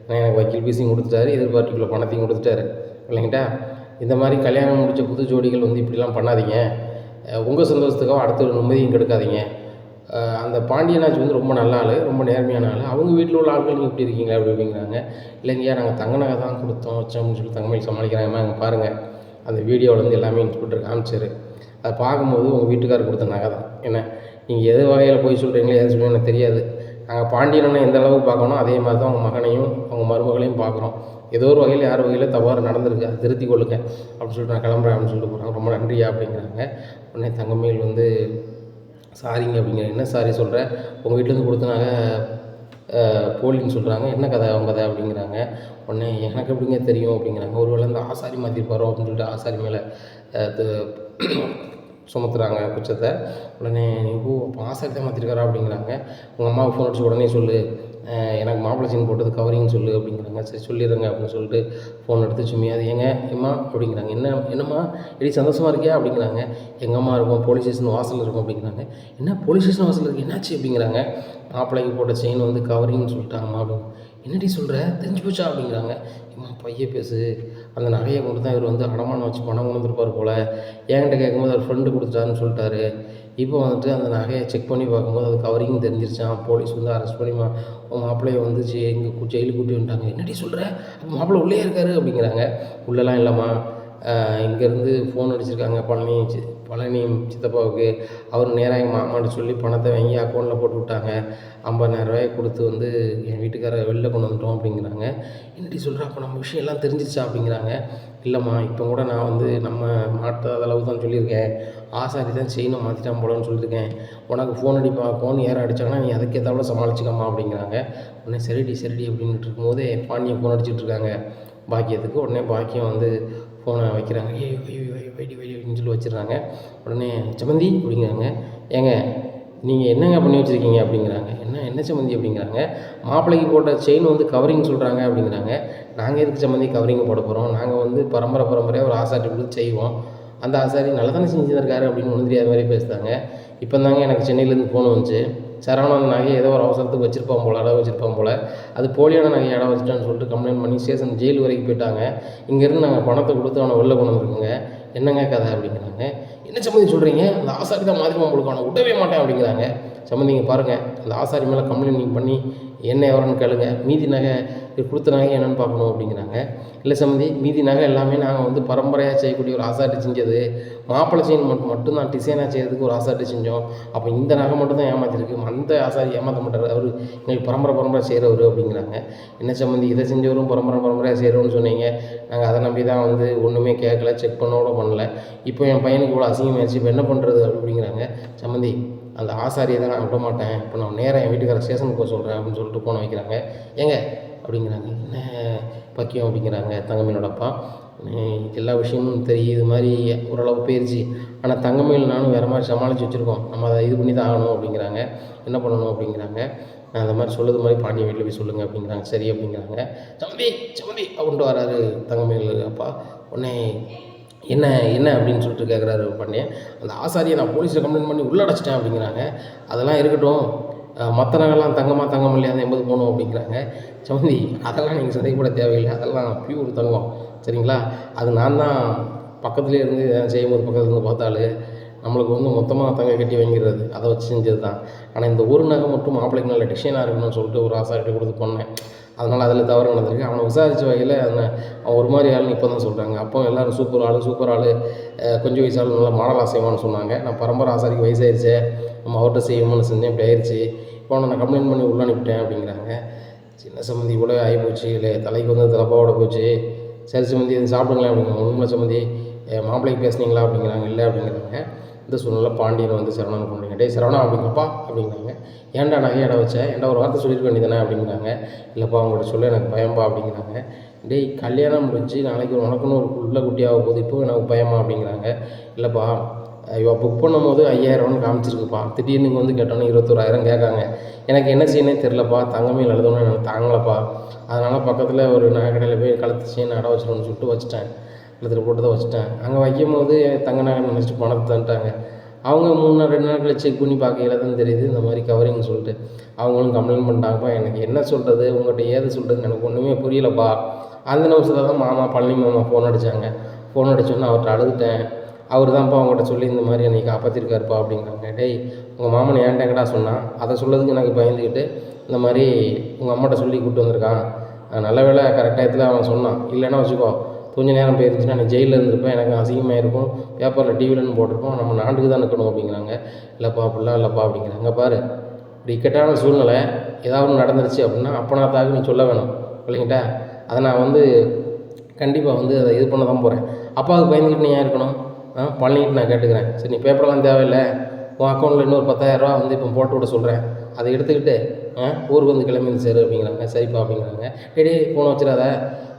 S1: எனக்கு வக்கீல் ஃபீஸையும் கொடுத்துட்டாரு, எதிர்பார்ட்டிக்குள்ள பணத்தையும் கொடுத்துட்டாரு இல்லைங்கிட்டா. இந்த மாதிரி கல்யாணம் முடித்த புது ஜோடிகள் இப்படிலாம் பண்ணாதீங்க. உங்கள் சந்தோஷத்துக்காக அடுத்த நிம்மதியும் கெடுக்காதீங்க. அந்த பாண்டியனாச்சு ரொம்ப நல்ல ஆள், ரொம்ப நேர்மையான ஆள். அவங்க வீட்டில் உள்ள ஆட்கள் நீங்கள் இப்படி இருக்கீங்களா அப்படிங்கிறாங்க. இல்லைங்கய்யா, நாங்கள் தங்க நகை தான் கொடுத்தோம் வச்சோம்னு சொல்லி தங்கமயில் சமாளிக்கிறாங்கம்மா. அங்கே பாருங்கள், அந்த வீடியோவில் எல்லாமே இன்ஸ்பெக்டர் காமிச்சார். அதை பார்க்கும்போது உங்கள் வீட்டுக்காரர் கொடுத்த நகை தான். ஏன்னா நீங்கள் எது வகையில் போய் சொல்கிறீங்களோ எது சொல்லுங்கள் எனக்கு தெரியாது. நாங்கள் பாண்டியனை எந்த அளவுக்கு பார்க்கணும் அதே மாதிரி தான் அவங்க மகனையும் அவங்க மருமகளையும் பார்க்குறோம். ஏதோ ஒரு வகையில் யார் வகையில் தவறு நடந்திருக்கு, அதை திருத்தி கொள்ளுங்க அப்படின்னு சொல்லிட்டு நான் கிளம்புறேன் அப்படின்னு சொல்லிட்டு போகிறாங்க. ரொம்ப நன்றியா அப்படிங்கிறாங்க. உடனே தங்கமயில் சாரிங்க அப்படிங்கிற. என்ன சாரி சொல்கிறேன், உங்கள் வீட்டிலேருந்து கொடுத்தனாங்க போலின்னு சொல்கிறாங்க, என்ன கதை அவங்க கதை அப்படிங்கிறாங்க. உடனே எனக்கு எப்படிங்க தெரியும் அப்படிங்கிறாங்க. ஒரு வேளை இந்த ஆசாரி மாற்றிருப்பாரோ அப்படின்னு சொல்லிட்டு ஆசாரி மேலே சுமத்துறாங்க குச்சத்தை. உடனே அப்போ ஆசாரி தான் மாற்றிருக்காரா அப்படிங்கிறாங்க. உங்கள் அம்மாவுக்கு ஃபோன் அடிச்சு உடனே சொல்லு, எனக்கு மாப்பிள்ளை சீன் போட்டது கவரிங்னு சொல்லு அப்படிங்கிறாங்க. சரி சொல்லிடுறேங்க அப்படின்னு சொல்லிட்டு ஃபோன் எடுத்து சும்மா அது ஏங்க எம்மா அப்படிங்கிறாங்க. என்னம்மா எப்படி சந்தோஷமாக இருக்கியா அப்படிங்கிறாங்க. எங்கள் அம்மா இருக்கும், போலீஸ் ஸ்டேஷன் வாசலில் இருக்கும் அப்படிங்கிறாங்க. என்ன போலீஸ் ஸ்டேஷன் வாசலில் இருக்குது, என்னாச்சு அப்படிங்கிறாங்க. மாப்பிள்ளைக்கு போட்ட செயின் கவரிங்னு சொல்லிட்டாங்கம்மா அப்படின்னு. என்னடி சொல்கிற, தெரிஞ்சு போச்சா அப்படிங்கிறாங்க. ஏம்மா பைய பேசு, அந்த நகையை கொண்டு தான் இவர் அடமானம் வச்சு பணம் கொண்டு வந்துருப்பார் போல். என்கிட்ட கேட்கும்போது அவர் ஃப்ரெண்டு கொடுத்துட்டாருன்னு சொல்லிட்டாரு. இப்போ அந்த நகையை செக் பண்ணி பார்க்கும்போது அது கவரிங் தெரிஞ்சிருச்சான். போலீஸ் அரெஸ்ட் பண்ணி மாப்பிள்ளையை எங்கள் ஜெயிலுக்கு கூட்டி வந்துட்டாங்க. என்னடி சொல்கிற, அப்போ மாப்பிள்ளை உள்ளே இருக்காரு அப்படிங்கிறாங்க. உள்ளெல்லாம் இல்லைம்மா, இங்கேருந்து ஃபோன் அடிச்சிருக்காங்க பழனி சித்தப்பாவுக்கு. அவர் நேராக எங்கள் மாமாட்ட சொல்லி பணத்தை வாங்கி அக்கௌண்ட்டில் போட்டு விட்டாங்க. 50,000 கொடுத்து என் வீட்டுக்காரரை வெளில கொண்டு வந்துட்டோம் அப்படிங்கிறாங்க. என்னடி சொல்கிற, அப்போ நம்ம விஷயம் எல்லாம் தெரிஞ்சிருச்சா அப்படிங்கிறாங்க. இல்லைம்மா, இப்போ கூட நான் நம்ம மாட்டாத அளவு தான் சொல்லியிருக்கேன். ஆசாரி தான் செயினை மாற்றிட்டான் போலன்னு சொல்லியிருக்கேன். உனக்கு ஃபோன் ஃபோன் யாரும் அடித்தாங்கன்னா நீ அதுக்கேற்றாப்புல சமாளிச்சுக்கம்மா அப்படிங்கிறாங்க. உடனே சரிடி அப்படின்ட்டு இருக்கும்போதே பாண்டியன் ஃபோன் அடிச்சுட்ருக்காங்க பாக்கியத்துக்கு. உடனே பாக்கியம் ஃபோனை வைக்கிறாங்க. வைடி அப்படின்னு சொல்லி வச்சிடுறாங்க. உடனே சம்மந்தி அப்படிங்கிறாங்க. ஏங்க நீங்கள் என்னங்க பண்ணி வச்சுருக்கீங்க அப்படிங்கிறாங்க. என்ன சம்மந்தி அப்படிங்கிறாங்க. மாப்பிள்ளைக்கு போட்ட செயின் கவரிங் சொல்கிறாங்க அப்படிங்கிறாங்க. நாங்கள் எதுக்கு சம்மந்தி கவரிங் போட போகிறோம், நாங்கள் பரம்பரையாக ஒரு ஆசாரி கொடுத்து செய்வோம். அந்த ஆசாரி நல்லா தானே செஞ்சுருக்காரு அப்படின்னு ஒன்று தெரியாத மாதிரி பேசுகிறாங்க. இப்போ தாங்க எனக்கு சென்னையிலேருந்து ஃபோன் வந்துச்சு, சரவணன் நகையை ஏதோ ஒரு அவசரத்துக்கு வச்சுருப்பான் போல், அடை வச்சுருப்பான் போல், அது போலியான நகையை அடை வச்சுட்டான்னு சொல்லிட்டு கம்ப்ளைண்ட் பண்ணி ஸ்டேஷன் ஜெயில் வரைக்கும் போயிட்டாங்க. இங்கேருந்து நாங்கள் பணத்தை கொடுத்து அவனை வெளில கொண்டு வந்துருக்குங்க. என்னங்க கதை அப்படிங்கிறாங்க. என்ன சம்மந்தி சொல்கிறீங்க, அந்த ஆசாரி தான் மாதிரி உங்களுக்கு அவனை விடவே மாட்டேன் அப்படிங்கிறாங்க. சம்மந்திங்க பாருங்கள், அந்த ஆசாரி மேலே கம்ப்ளைண்ட் நீங்கள் பண்ணி என்ன எவரன்னு கேளுங்க, மீதி நகை கொடுத்த நகை என்னென்னு பார்க்கணும் அப்படிங்கிறாங்க. இல்லை சம்மந்தி, மீதி நகை எல்லாமே நாங்கள் பரம்பரையாக செய்யக்கூடிய ஒரு ஆசாரி செஞ்சது. மாப்பிள்ளை செயின் மட்டும் தான் டிசைனாக செய்கிறதுக்கு ஒரு ஆசாரி செஞ்சோம். அப்போ இந்த நகை மட்டும் தான் ஏமாற்றிருக்கு, அந்த ஆசாரி ஏமாற்ற மாட்டார், அவர் எங்களுக்கு பரம்பரை செய்கிறவர் அப்படிங்கிறாங்க. என்ன சம்மந்தி, இதை செஞ்சவரும் பரம்பரையாக செய்கிறவன்னு சொன்னீங்க, நாங்கள் அதை நம்பி தான் ஒன்றுமே கேட்கல, செக் பண்ணோட பண்ணல. இப்போ என் பையனுக்கு இவ்வளோ அசிங்கமாகிடுச்சு, இப்போ என்ன பண்ணுறது அப்படிங்கிறாங்க. சம்மந்தி, அந்த ஆசாரியை தான் நான் விட மாட்டேன், இப்போ நான் நேராக என் வீட்டுக்கார ஸ்டேஷனுக்கு போக சொல்கிறேன் அப்படின்னு சொல்லிட்டு ஃபோனை வைக்கிறாங்க. ஏங்க அப்படிங்கிறாங்க. என்ன பக்கியம் அப்படிங்கிறாங்க தங்கமயிலோட அப்பா. எல்லா விஷயமும் தெரியும், இது மாதிரி ஓரளவு போயிடுச்சு, ஆனால் தங்கமயில் நானும் வேறு மாதிரி சமாளித்து வச்சுருக்கோம், நம்ம அதை இது பண்ணி தான் ஆகணும் அப்படிங்கிறாங்க. என்ன பண்ணணும் அப்படிங்கிறாங்க. நான் அந்த மாதிரி சொல்லுறது மாதிரி பாண்டியன் வீட்டில் போய் சொல்லுங்கள் அப்படிங்கிறாங்க. சரி அப்படிங்கிறாங்க. சம்மந்தி அப்படின்ட்டு வராரு தங்கமயில் அப்பா. உடனே என்ன அப்படின்னு சொல்லிட்டு கேட்குறாரு பாண்டியன். அந்த ஆசாரியை நான் போலீஸில் கம்ப்ளைண்ட் பண்ணி உள்ளடைச்சிட்டேன் அப்படிங்கிறாங்க. அதெல்லாம் இருக்கட்டும், மற்ற நகைலாம் தங்கம் இல்லையா, அந்த 80 போகணும் அப்படிங்கிறாங்க. சம்மந்தி, அதெல்லாம் நீங்கள் சந்தேகப்பட தேவையில்லை, அதெல்லாம் பியூர் தங்கம் சரிங்களா. அது நான் தான் பக்கத்துலேயே இருந்து செய்யும்போது பக்கத்துலேருந்து பார்த்தாலே நம்மளுக்கு மொத்தமாக தங்க கட்டி வாங்கிடுறது, அதை வச்சு செஞ்சது தான். ஆனால் இந்த ஒரு நகை மட்டும் மாப்பிள்ளைக்கு நல்ல டிசைனாக இருக்கணும்னு சொல்லிட்டு ஒரு ஆசாரிட்ட கொடுத்து பண்ணேன். அதனால் அதில் தவறு நடந்திருக்கு. அவனை விசாரித்த வகையில் அவன் ஒரு மாதிரி ஆளுன்னு இப்போ தான் சொல்கிறாங்க. அப்போ எல்லோரும் சூப்பர் ஆள், கொஞ்சம் வயசு ஆள் நல்லா மாடலாக செய்வான்னு சொன்னாங்க. நான் பரம்பரை ஆசாரிக்கு வயசாயிருச்சே, நம்ம அவர்கிட்ட செய்வோம்னு செஞ்சேன், இப்படி ஆயிடுச்சு. இப்போ நான் கம்ப்ளைண்ட் பண்ணி உள்ள அனுப்பிட்டேன் அப்படிங்கிறாங்க. சின்ன சம்மந்தி கூட ஆகிப்போச்சு, இல்லை தலைக்கு தலைப்பாவோட போச்சு. சரி சம்மந்தி, இது சாப்பிடுங்களேன் அப்படிங்கிறாங்க. உண்மை சம்மந்தி, மாப்பிள்ளைக்கு பேசுனீங்களா அப்படிங்கிறாங்க. இல்லை அப்படிங்கிறாங்க. இந்த சூழ்நிலை பாண்டியன் சரவணன் பண்ணுறீங்க. டே சரவணா அப்படிங்கப்பா அப்படிங்கிறாங்க. ஏன்டா நகையை இடம் வச்சேன், ஏன்டா ஒரு வார்த்தை சொல்லியிருக்க வேண்டியதானே அப்படிங்கிறாங்க. இல்லைப்பா அவங்கள்ட்ட சொல்ல எனக்கு பயம்பா அப்படிங்கிறாங்க. டேய் கல்யாணம் முடிஞ்சு நாளைக்கு உனக்குன்னு ஒரு புள்ள குட்டியாக போகுது, இப்போ எனக்கு பயமா அப்படிங்கிறாங்க. இல்லைப்பா இவ புக் பண்ணும்போது 5000 காமிச்சிருக்குப்பா, திடீர்னு இங்கே வந்து கேட்டோன்னே 21,000 கேட்காங்க. எனக்கு என்ன செய்யணும்னே தெரிலப்பா, தங்கமே எழுதணும்னு எனக்கு தாங்கலப்பா. அதனால் பக்கத்தில் ஒரு நகை கடையில் போய் கழுத்து செயின் அடை வச்சிடணும்னு சொல்லிட்டு வச்சுட்டேன். கழுத்தில் போட்டு தான் வச்சுட்டேன். அங்கே வைக்கும்போது தங்க நகை நினச்சிட்டு பணத்தை தந்துட்டாங்க. அவங்க 3 நாள் 2 நாள் கழிச்சு செக் பண்ணி பார்க்கையில தான் தெரியுது இந்த மாதிரி கவரிங்னு சொல்லிட்டு. அவங்களும் கம்ப்ளைண்ட் பண்ணிட்டாங்கப்பா. எனக்கு என்ன சொல்கிறது, உங்கள்கிட்ட ஏது சொல்கிறதுன்னு எனக்கு ஒன்றுமே புரியலப்பா. அந்த நிமிஷத்தில் தான் மாமா பழனி மாமா ஃபோன் அடித்தாங்க. ஃபோன் அடித்தோன்னே அவர்கிட்ட அழுதுட்டேன். அவர் தான்ப்பா அவங்ககிட்ட சொல்லி இந்த மாதிரி என்னை காப்பாற்றிருக்காருப்பா அப்படிங்கிறாங்க. டேய் உங்கள் மாமன் ஏன்ட்ட எங்கடா சொன்னான், அதை சொல்லதுக்கு எனக்கு பயந்துக்கிட்டு இந்த மாதிரி உங்கள் அம்மாட்ட சொல்லி கூப்பிட்டு வந்திருக்கான். நல்ல வேலை கரெக்ட் டயத்தில் அவன் சொன்னான். இல்லைன்னா வச்சுக்கோ கொஞ்சம் நேரம் போயிருந்துச்சுன்னா நான் ஜெயிலில் இருந்திருப்பேன், எனக்கு அசிங்கமாக இருக்கும், பேப்பரில் டிவிலன்னு போட்டிருப்போம், நம்ம நாட்டுக்கு தான் நிற்கணும் அப்படிங்கிறாங்க. இல்லைப்பா அப்படிலாம் இல்லைப்பா அப்படிங்கிறாங்க. பாரு இப்படி இக்கட்டான சூழ்நிலை ஏதாவது நடந்துருச்சு அப்படின்னா அப்பனாத்தாக்கு நீ சொல்ல வேணும் இல்லைங்கிட்டா. அதை நான் வந்து கண்டிப்பாக வந்து அதை இது பண்ண தான் போகிறேன். அப்பாவுக்கு பயந்துக்கிட்டு நீ ஏன் இருக்கணும், பழனிக்கிட்டு நான் கேட்டுக்கிறேன். சரி நீ பேப்பர்லாம் தேவையில்லை, உன் அக்கௌண்ட்டில் இன்னொரு 10,000 வந்து இப்போ போட்டு விட சொல்கிறேன், அதை எடுத்துக்கிட்டு ஊருக்கு வந்து கிளம்பி சேரு அப்படிங்கிறாங்க. சரிப்பா அப்படிங்கிறாங்க. டேடி ஃபோனை வச்சிடாத,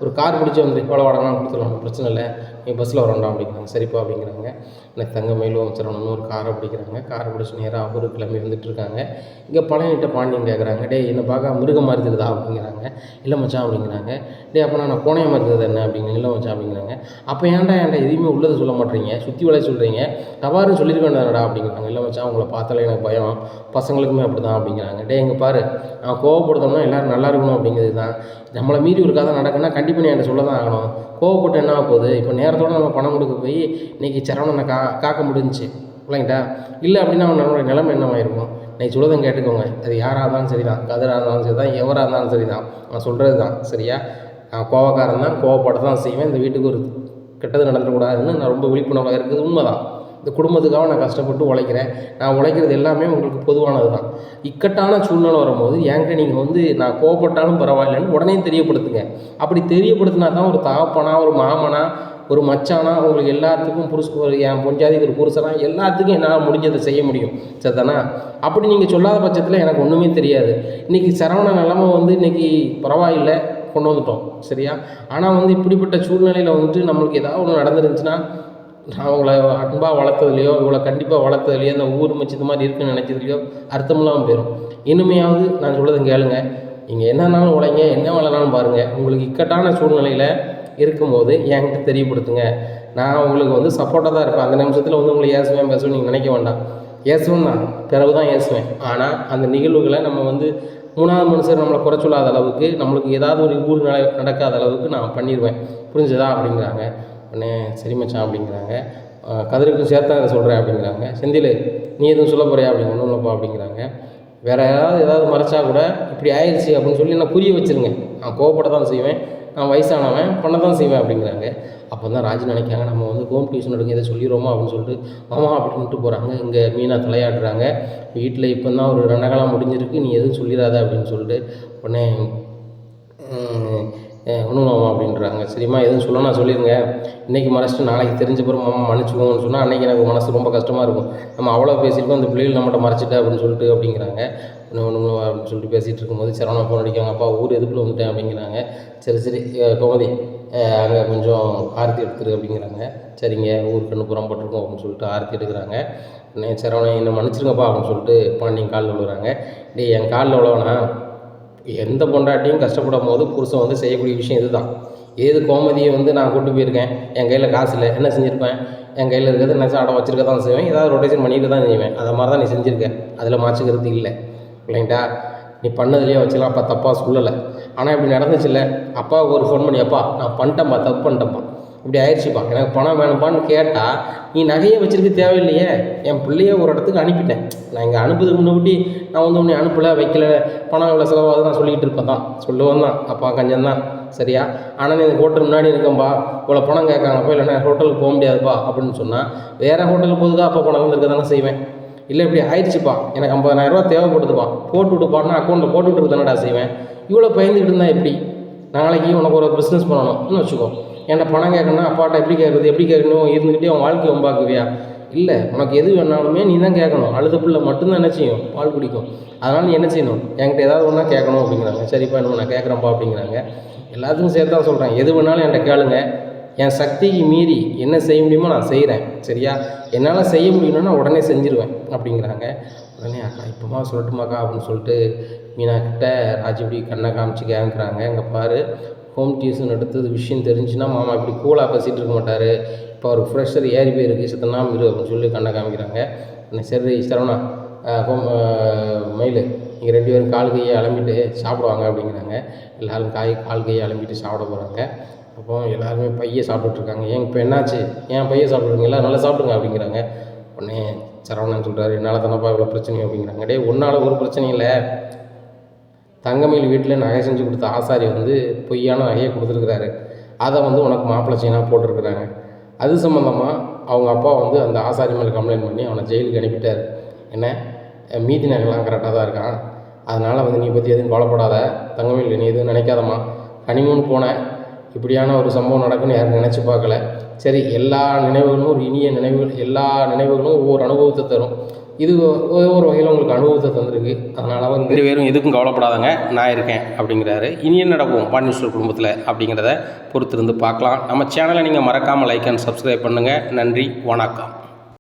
S1: ஒரு கார் பிடிச்சி வந்து எவ்வளோ வாடகைலாம் கொடுத்துடலாம், பிரச்சனை இல்லை, நீ பஸ்ஸில் வரண்டாம் அப்படிங்கிறாங்க. சரிப்பா அப்படிங்கிறாங்க. எனக்கு தங்கமயிலும் வச்சிடணும்னு ஒரு காரை பிடிக்கிறாங்க. காரை பிடிச்சி நேராக ஊருக்கு கிளம்பி வந்துட்டுருக்காங்க. இங்கே பழனிட்ட பாண்டியன் கேட்குறாங்க. டே என்னை பார்க்க மிருகம் மாதிரி இருக்குதா அப்படிங்கிறாங்க. இல்லை மச்சான் அப்படிங்கிறாங்க. டே அப்போ நான் கோணையம் மாதிரி இருக்குது என்ன அப்படிங்கிறாங்க. இல்லை மச்சான் அப்படிங்கிறாங்க. அப்போ ஏன்டா எதுவுமே உள்ளதை சொல்ல மாட்டேறீங்க, சுற்றி வளைய சொல்கிறீங்க, தவறுன்னு சொல்லியிருக்க வேண்டாம்டா அப்படிங்கிறாங்க. இல்லை மச்சான் உங்களை பார்த்தாலே எனக்கு பயம், பசங்களுக்குமே அப்படி தான் அப்படிங்கிறாங்க. டே எங்கே பாரு, நான் கோவப்படுத்தோம்னா எல்லோரும் நல்லா இருக்கணும் அப்படிங்கிறது தான். நம்மளை மீறி ஒரு கதை நடக்குன்னா கண்டிப்பாக நீ என்கிட்ட சொல்ல தான் ஆகணும். கோவப்பட்டு என்ன போகுது, இப்போ நேரத்தோடு நம்ம பணம் கொடுக்க போய் இன்றைக்கி சரவணனை காக்க முடிஞ்சிச்சு இல்லைங்கிட்டா. இல்லை அப்படின்னா நம்மளுடைய நிலைமை என்னவாயிருக்கும். நீ சொல்லுறதை கேட்டுக்கோங்க, அது யாராக இருந்தாலும் சரி தான், கதிராக இருந்தாலும் சரி தான், எவராக இருந்தாலும் சரி தான், நான் சொல்கிறது தான் சரியா. நான் கோவக்காரன் தான், கோவப்பட தான் செய்வேன். இந்த வீட்டுக்கு ஒரு கெட்டது நடந்துடக்கூடாதுன்னு நான் ரொம்ப விழிப்புணர்வாக இருக்குது. உண்மை தான். இந்த குடும்பத்துக்காக நான் கஷ்டப்பட்டு உழைக்கிறேன். நான் உழைக்கிறது எல்லாமே உங்களுக்கு பொதுவானது தான். இக்கட்டான சூழ்நிலை வரும்போது என்கிட்ட நீங்கள் வந்து நான் கோவப்பட்டாலும் பரவாயில்லைன்னு உடனே தெரியப்படுத்துங்க. அப்படி தெரியப்படுத்தினா தான் ஒரு தகப்பனா, ஒரு மாமனா, ஒரு மச்சானா, உங்களுக்கு எல்லாத்துக்கும் ஒரு என் பொஞ்சாதிக்கு ஒரு புருஷனா எல்லாத்துக்கும் என்னால் முடிஞ்சதை செய்ய முடியும். சரிதானா. அப்படி நீங்கள் சொல்லாத பட்சத்தில் எனக்கு ஒன்றுமே தெரியாது. இன்றைக்கி சரவண நிலைமை வந்து இன்றைக்கி பரவாயில்லை, கொண்டு வந்துட்டோம் சரியா. ஆனால் வந்து இப்படிப்பட்ட சூழ்நிலையில் வந்துட்டு நம்மளுக்கு ஏதாவது ஒன்று நடந்துருந்துச்சுன்னா நான் அவங்கள அன்பாக வளர்த்ததுலையோ இவ்வளோ கண்டிப்பாக வளர்த்ததுலையோ அந்த ஊர் மச்சு இந்த மாதிரி இருக்குன்னு நினச்சதுலையோ அர்த்தமில்லாமல் போயிடும். இனிமையாவது நான் சொல்கிறத கேளுங்க. நீங்கள் என்னன்னாலும் உழைங்க, என்ன வேலைனாலும் பாருங்கள். உங்களுக்கு இக்கட்டான சூழ்நிலையில் இருக்கும்போது என்கிட்ட தெரியப்படுத்துங்க. நான் உங்களுக்கு வந்து சப்போர்ட்டாக தான் இருப்பேன். அந்த நிமிஷத்தில் வந்து உங்களை ஏசுவேன் பேசுவேன் நீங்கள் நினைக்க வேண்டாம். ஏசுவேன் தான், பிறகு தான் ஏசுவேன். ஆனால் அந்த நிகழ்வுகளை நம்ம வந்து 3வது மனுஷர் நம்மளை குறை சொல்லாத அளவுக்கு, நம்மளுக்கு ஏதாவது ஒரு ஊர் நடக்காத அளவுக்கு நான் பண்ணிடுவேன். புரிஞ்சுதா அப்படிங்கிறாங்க. உடனே சரி மச்சான் அப்படிங்கிறாங்க. கதிருக்கும் சேர்த்தா இதை சொல்கிறேன் அப்படிங்கிறாங்க. செந்தில் நீ எதுவும் சொல்ல போறியா அப்படிங்க. ஒன்றும் இல்லைப்பா அப்படிங்கிறாங்க. வேறு ஏதாவது மறைச்சா கூட இப்படி ஆயிடுச்சு அப்படின்னு சொல்லி நான் புரிய வச்சுருங்க. நான் கோவப்பட தான் செய்வேன், நான் வயசானவன் பண்ண தான் செய்வேன் அப்படிங்கிறாங்க. அப்போ தான் ராஜி நினைக்காங்க நம்ம வந்து ஹோம் டியூஷன் எடுங்க இதை சொல்லிடுவோமா அப்படின்னு சொல்லிட்டு மாமா அப்படின்ட்டு போகிறாங்க. இங்கே மீனா தலையாடுறாங்க. வீட்டில் இப்போ தான் ஒரு 2 காலம் முடிஞ்சிருக்கு, நீ எதுவும் சொல்லிடாத அப்படின்னு சொல்லிட்டு உடனே ஒன்றும் மாமா அப்படின்றாங்க. சரிம்மா எதுவும் சொல்லணும்னா சொல்லிடுங்க, இன்றைக்கி மறைச்சிட்டு நாளைக்கு தெரிஞ்ச பிறகு மாமா மன்னிச்சுக்கோங்கன்னு சொன்னால் அன்றைக்கி எனக்கு மனசு ரொம்ப கஷ்டமாக இருக்கும். நம்ம அவ்வளோ பேசியிருக்கோம், அந்த பிள்ளைகள் நம்மகிட்ட மறைச்சிட்டா அப்படின்னு சொல்லிட்டு அப்படிங்கிறாங்க. ஒன்று அப்படின்னு சொல்லிட்டு பேசிகிட்டு இருக்கும்போது சரவணா ஃபோன் அடிக்காங்க. அப்பா ஊர் எதுக்குள்ள வந்துட்டேன் அப்படிங்கிறாங்க. சரி கோமதி அங்கே கொஞ்சம் ஆரத்தி எடுத்துரு அப்படிங்கிறாங்க. சரிங்க ஊருக்கு அனுப்புகிறோம் போட்டிருக்கோம் அப்படின்னு சொல்லிட்டு ஆரத்தி எடுக்கிறாங்க. உடனே சரவணன் என்னை மன்னிச்சிருங்கப்பா அப்படின்னு சொல்லிட்டு பாண்டியன் காலில் விழுறாங்க. டேய் என் காலில் விழவனா, எந்த பொண்டாட்டியும் கஷ்டப்படும் போது புருஷன் வந்து செய்யக்கூடிய விஷயம் இது தான். ஏது கோமதியை வந்து நான் கூட்டு போயிருக்கேன், என் கையில் காசு இல்லை, என்ன செஞ்சுருப்பேன், என் கையில் இருக்கிறது என்ன அடை வச்சுருக்க தான் செய்வேன், ஏதாவது ரொட்டேஷன் பண்ணிட்டு தான் செய்வேன். அதை மாதிரி தான் நீ செஞ்சுருக்க, அதில் மாற்றிக்கிறது இல்லை இல்லைங்களா. நீ பண்ணதுலேயே வச்சுலாம் அப்பா தப்பாக சொல்லலை. ஆனால் இப்படி நடந்துச்சுல்ல, அப்பாவுக்கு ஒரு ஃபோன் பண்ணி அப்பா நான் பண்ணிட்டேன்ப்பா, தப்பு பண்ணிட்டேன்ப்பா, இப்படி ஆயிடுச்சுப்பா, எனக்கு பணம் வேணும்ப்பான்னு கேட்டால் நீ நகையை வச்சுருக்க தேவையில்லையே, என் பிள்ளைய ஒரு இடத்துக்கு அனுப்பிட்டேன், நான் இங்கே அனுப்புறதுக்கு முன்னாடி நான் வந்து உன்னை அனுப்பலை வைக்கல, பணம் இவ்வளோ செலவாகுது நான் சொல்லிக்கிட்டு இருப்பேன் தான், சொல்லுவேன் தான், அப்பா கஞ்சம் தான் சரியா. ஆனால் நீ இந்த ஹோட்டல் முன்னாடி இருக்கேன்ப்பா, இவ்வளோ பணம் கேட்காங்கப்பா, இல்லைன்னா ஹோட்டலுக்கு போக முடியாதுப்பா அப்படின்னு சொன்னால் வேறு ஹோட்டலுக்கு போதுக்கா அப்பா பணம் வந்துருக்க தானே செய்வேன். இல்லை இப்படி ஆயிடுச்சுப்பா, எனக்கு 50,000 தேவைப்படுதுப்பா, போட்டு விட்டுப்பான்னா அக்கௌண்ட்டில் போட்டு விட்டுருக்கு தானடா செய்வேன். இவ்வளோ பயந்துக்கிட்டு இருந்தால் எப்படி, நாளைக்கு உனக்கு ஒரு பிஸ்னஸ் பண்ணணும்னு வச்சுக்கோ, என்கிட்ட பணம் கேட்கணும்னா அப்பாட்ட எப்படி கேட்கணும், இருந்துக்கிட்டே அவன் வாழ்க்கை வம்பாக்குவியா. இல்லை உனக்கு எது வேணாலுமே நீ தான் கேட்கணும். அழுத பிள்ளை மட்டும்தான் என்ன செய்யும், பால் குடிக்கும். அதனால் நீ என்ன செய்யணும், என்கிட்ட ஏதாவது ஒன்றா கேட்கணும் அப்படிங்கிறாங்க. சரிப்பா இன்னும் நான் கேட்குறேன்ப்பா அப்படிங்கிறாங்க. எல்லாத்துக்கும் சேர்த்து தான் சொல்கிறேன். எது வேணாலும் என்கிட்ட கேளுங்க. என் சக்திக்கு மீறி என்ன செய்ய முடியுமோ நான் செய்கிறேன். சரியா? என்னால் செய்ய முடியணும்னா உடனே செஞ்சுருவேன் அப்படிங்கிறாங்க. உடனே அக்கா இப்போமா சொல்லட்டுமாக்கா அப்படின்னு சொல்லிட்டு மீனா கிட்ட ராஜி இப்படி கண்ணை காமிச்சு கேட்குறாங்க. இங்கே பாரு, ஹோம் டியூஷன் எடுத்தது விஷயம் தெரிஞ்சுன்னா மாமா இப்படி கூலாக பேசிகிட்டு இருக்க மாட்டார். இப்போ அவருக்கு ஃப்ரெஷர் ஏறி போயிருக்கு, சித்தனாம இரு அப்படின்னு சொல்லி கண்ணை காமிக்கிறாங்க. சரி சரவணா, ஹோம் மயில், நீங்கள் 2 பேரும் கால் கையை அலம்பிட்டு சாப்பிடுவாங்க அப்படிங்கிறாங்க. எல்லோரும் கால் கையை அலம்பிட்டு சாப்பிட போகிறாங்க. அப்போ எல்லாருமே பையை சாப்பிட்டுட்ருக்காங்க. ஏன் இப்போ என்னாச்சு, ஏன் பையை சாப்பிட்றீங்களா, நல்லா சாப்பிடுங்க அப்படிங்கிறாங்க. உடனே சரவணன் சொல்கிறாரு, என்னால் தானப்பா இவ்வளோ பிரச்சனை அப்படிங்கிறாங்க. டே உன்னால் ஒரு பிரச்சனையும் இல்லை, தங்கமயில் வீட்டில் நகை செஞ்சு கொடுத்த ஆசாரி பொய்யான நகையை கொடுத்துருக்குறாரு. அதை உனக்கு மாப்பிள்ளை செயினாக போட்டிருக்கிறாங்க. அது சம்மந்தமாக அவங்க அப்பா அந்த ஆசாரி மேலே கம்ப்ளைண்ட் பண்ணி அவனை ஜெயிலுக்கு அனுப்பிட்டார். என்ன, மீதி நகைலாம் கரெக்டாக தான் இருக்கான். அதனால் நீ பற்றி எதுவும் கவலைப்படாத, தங்கமயில் நீ எதுவும் நினைக்காதம்மா. ஹனிமூன் போனேன், இப்படியான ஒரு சம்பவம் நடக்குன்னு யாரும் நினச்சி பார்க்கல. சரி, எல்லா நினைவுகளும் ஒரு இனிய நினைவுகள், எல்லா நினைவுகளும் ஒவ்வொரு அனுபவத்தை தரும். இது ஒரு வகையில் உங்களுக்கு அனுபவத்தை தந்திருக்கு. அதனால் 2 பேரும் எதுக்கும் கவலைப்படாதங்க, நான் இருக்கேன் அப்படிங்கிறாரு. இனி என்ன நடக்கும் பாண்டியன் குடும்பத்தில் அப்படிங்கிறத பொறுத்திருந்து பார்க்கலாம். நம்ம சேனலை நீங்கள் மறக்காமல் லைக் அண்ட் சப்ஸ்கிரைப் பண்ணுங்கள். நன்றி, வணக்கம்.